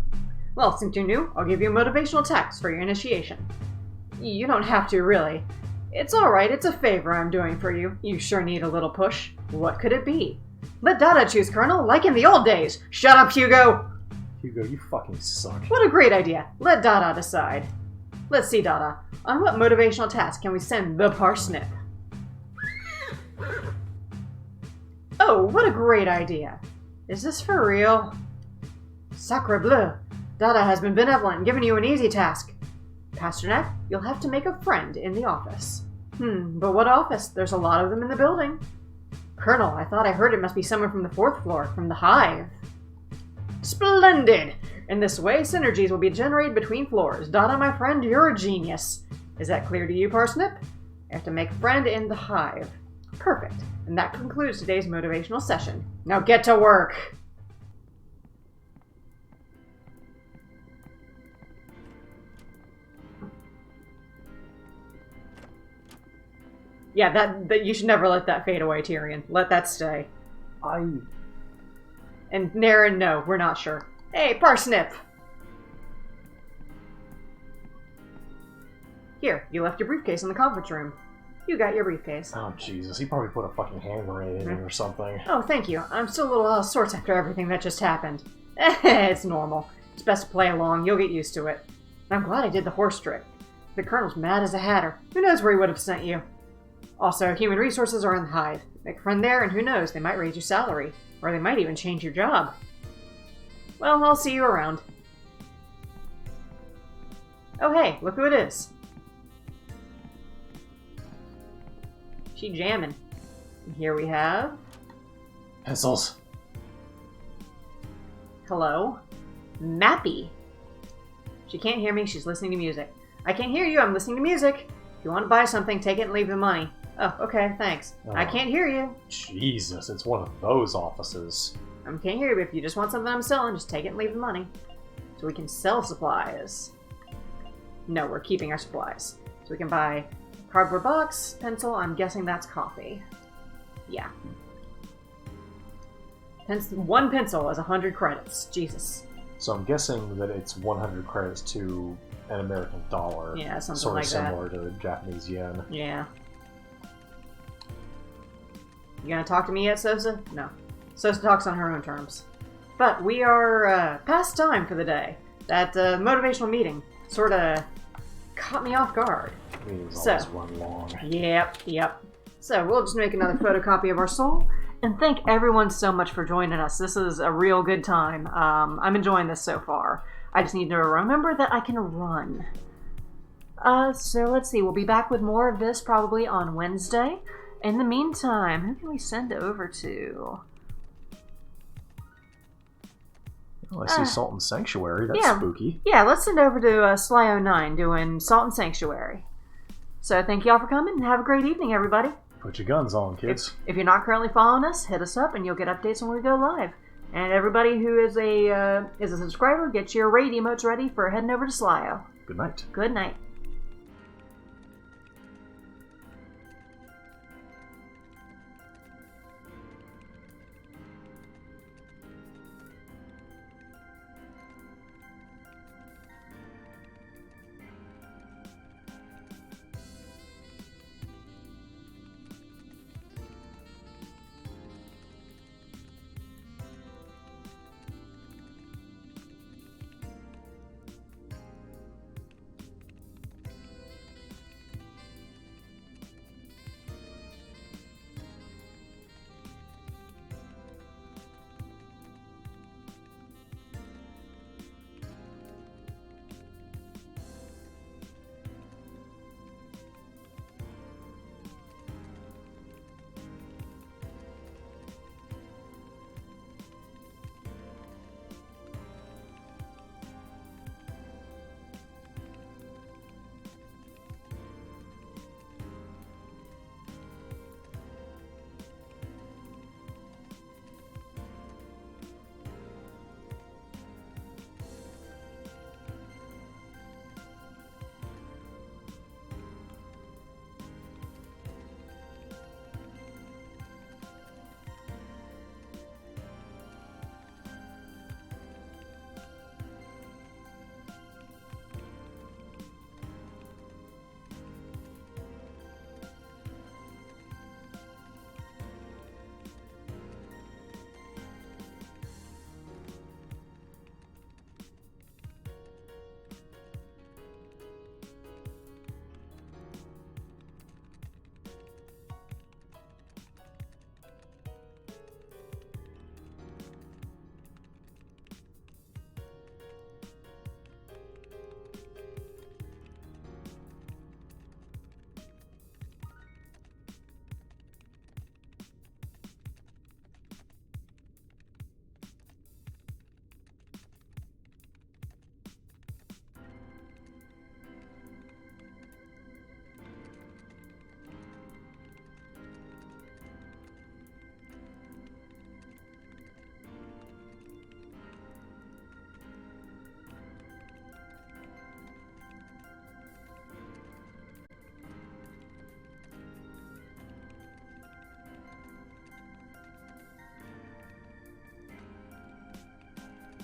Well, since you're new, I'll give you a motivational text for your initiation. You don't have to, really. It's alright, it's a favor I'm doing for you. You sure need a little push. What could it be? Let Dada choose, Colonel, like in the old days. Shut up, Hugo! Hugo, you fucking suck. What a great idea. Let Dada decide. Let's see, Dada. On what motivational task can we send the Parsnip? Oh, what a great idea. Is this for real? Sacre bleu. Dada has been benevolent and given you an easy task. Pasternak, you'll have to make a friend in the office. But what office? There's a lot of them in the building. Colonel, I thought I heard it must be someone from the 4th floor, from the hive. Splendid! In this way, synergies will be generated between floors. Dada, my friend, you're a genius. Is that clear to you, Parsnip? I have to make a friend in the hive. Perfect. And that concludes today's motivational session. Now get to work! Yeah, that you should never let that fade away, Tyrion. Let that stay. And Naren, no, we're not sure. Hey, Parsnip! Here, you left your briefcase in the conference room. You got your briefcase. Oh, Jesus. He probably put a fucking hand grenade in it or something. Oh, thank you. I'm still a little out of sorts after everything that just happened. It's normal. It's best to play along. You'll get used to it. I'm glad I did the horse trick. The Colonel's mad as a hatter. Who knows where he would have sent you? Also, human resources are in the hive. Make a friend there, and who knows, they might raise your salary. Or they might even change your job. Well, I'll see you around. Oh hey, look who it is. She jamming. And here we have... Pencils. Hello? Mappy. She can't hear me, she's listening to music. I can't hear you, I'm listening to music. If you want to buy something, take it and leave the money. Oh, okay, thanks. I can't hear you. Jesus, it's one of those offices. I can't hear you, but if you just want something I'm selling, just take it and leave the money. So we can sell supplies. No, we're keeping our supplies. So we can buy cardboard box, pencil, I'm guessing that's coffee. Yeah. One pencil is 100 credits. Jesus. So I'm guessing that it's 100 credits to an American dollar. Yeah, something sort like of similar to Japanese yen. Yeah. You gonna talk to me yet, Sosa? No. Sosa talks on her own terms. But we are past time for the day. That motivational meeting sort of caught me off guard. Meetings always run long. Yep. So we'll just make another photocopy of our soul. And thank everyone so much for joining us. This is a real good time. I'm enjoying this so far. I just need to remember that I can run. So let's see. We'll be back with more of this probably on Wednesday. In the meantime, who can we send over to? Well, I see Salt and Sanctuary. That's spooky. Yeah, let's send over to Sly09 doing Salt and Sanctuary. So thank y'all for coming and have a great evening, everybody. Put your guns on, kids. If you're not currently following us, hit us up and you'll get updates when we go live. And everybody who is a subscriber, get your raid emotes ready for heading over to Slyo. Good night. Good night.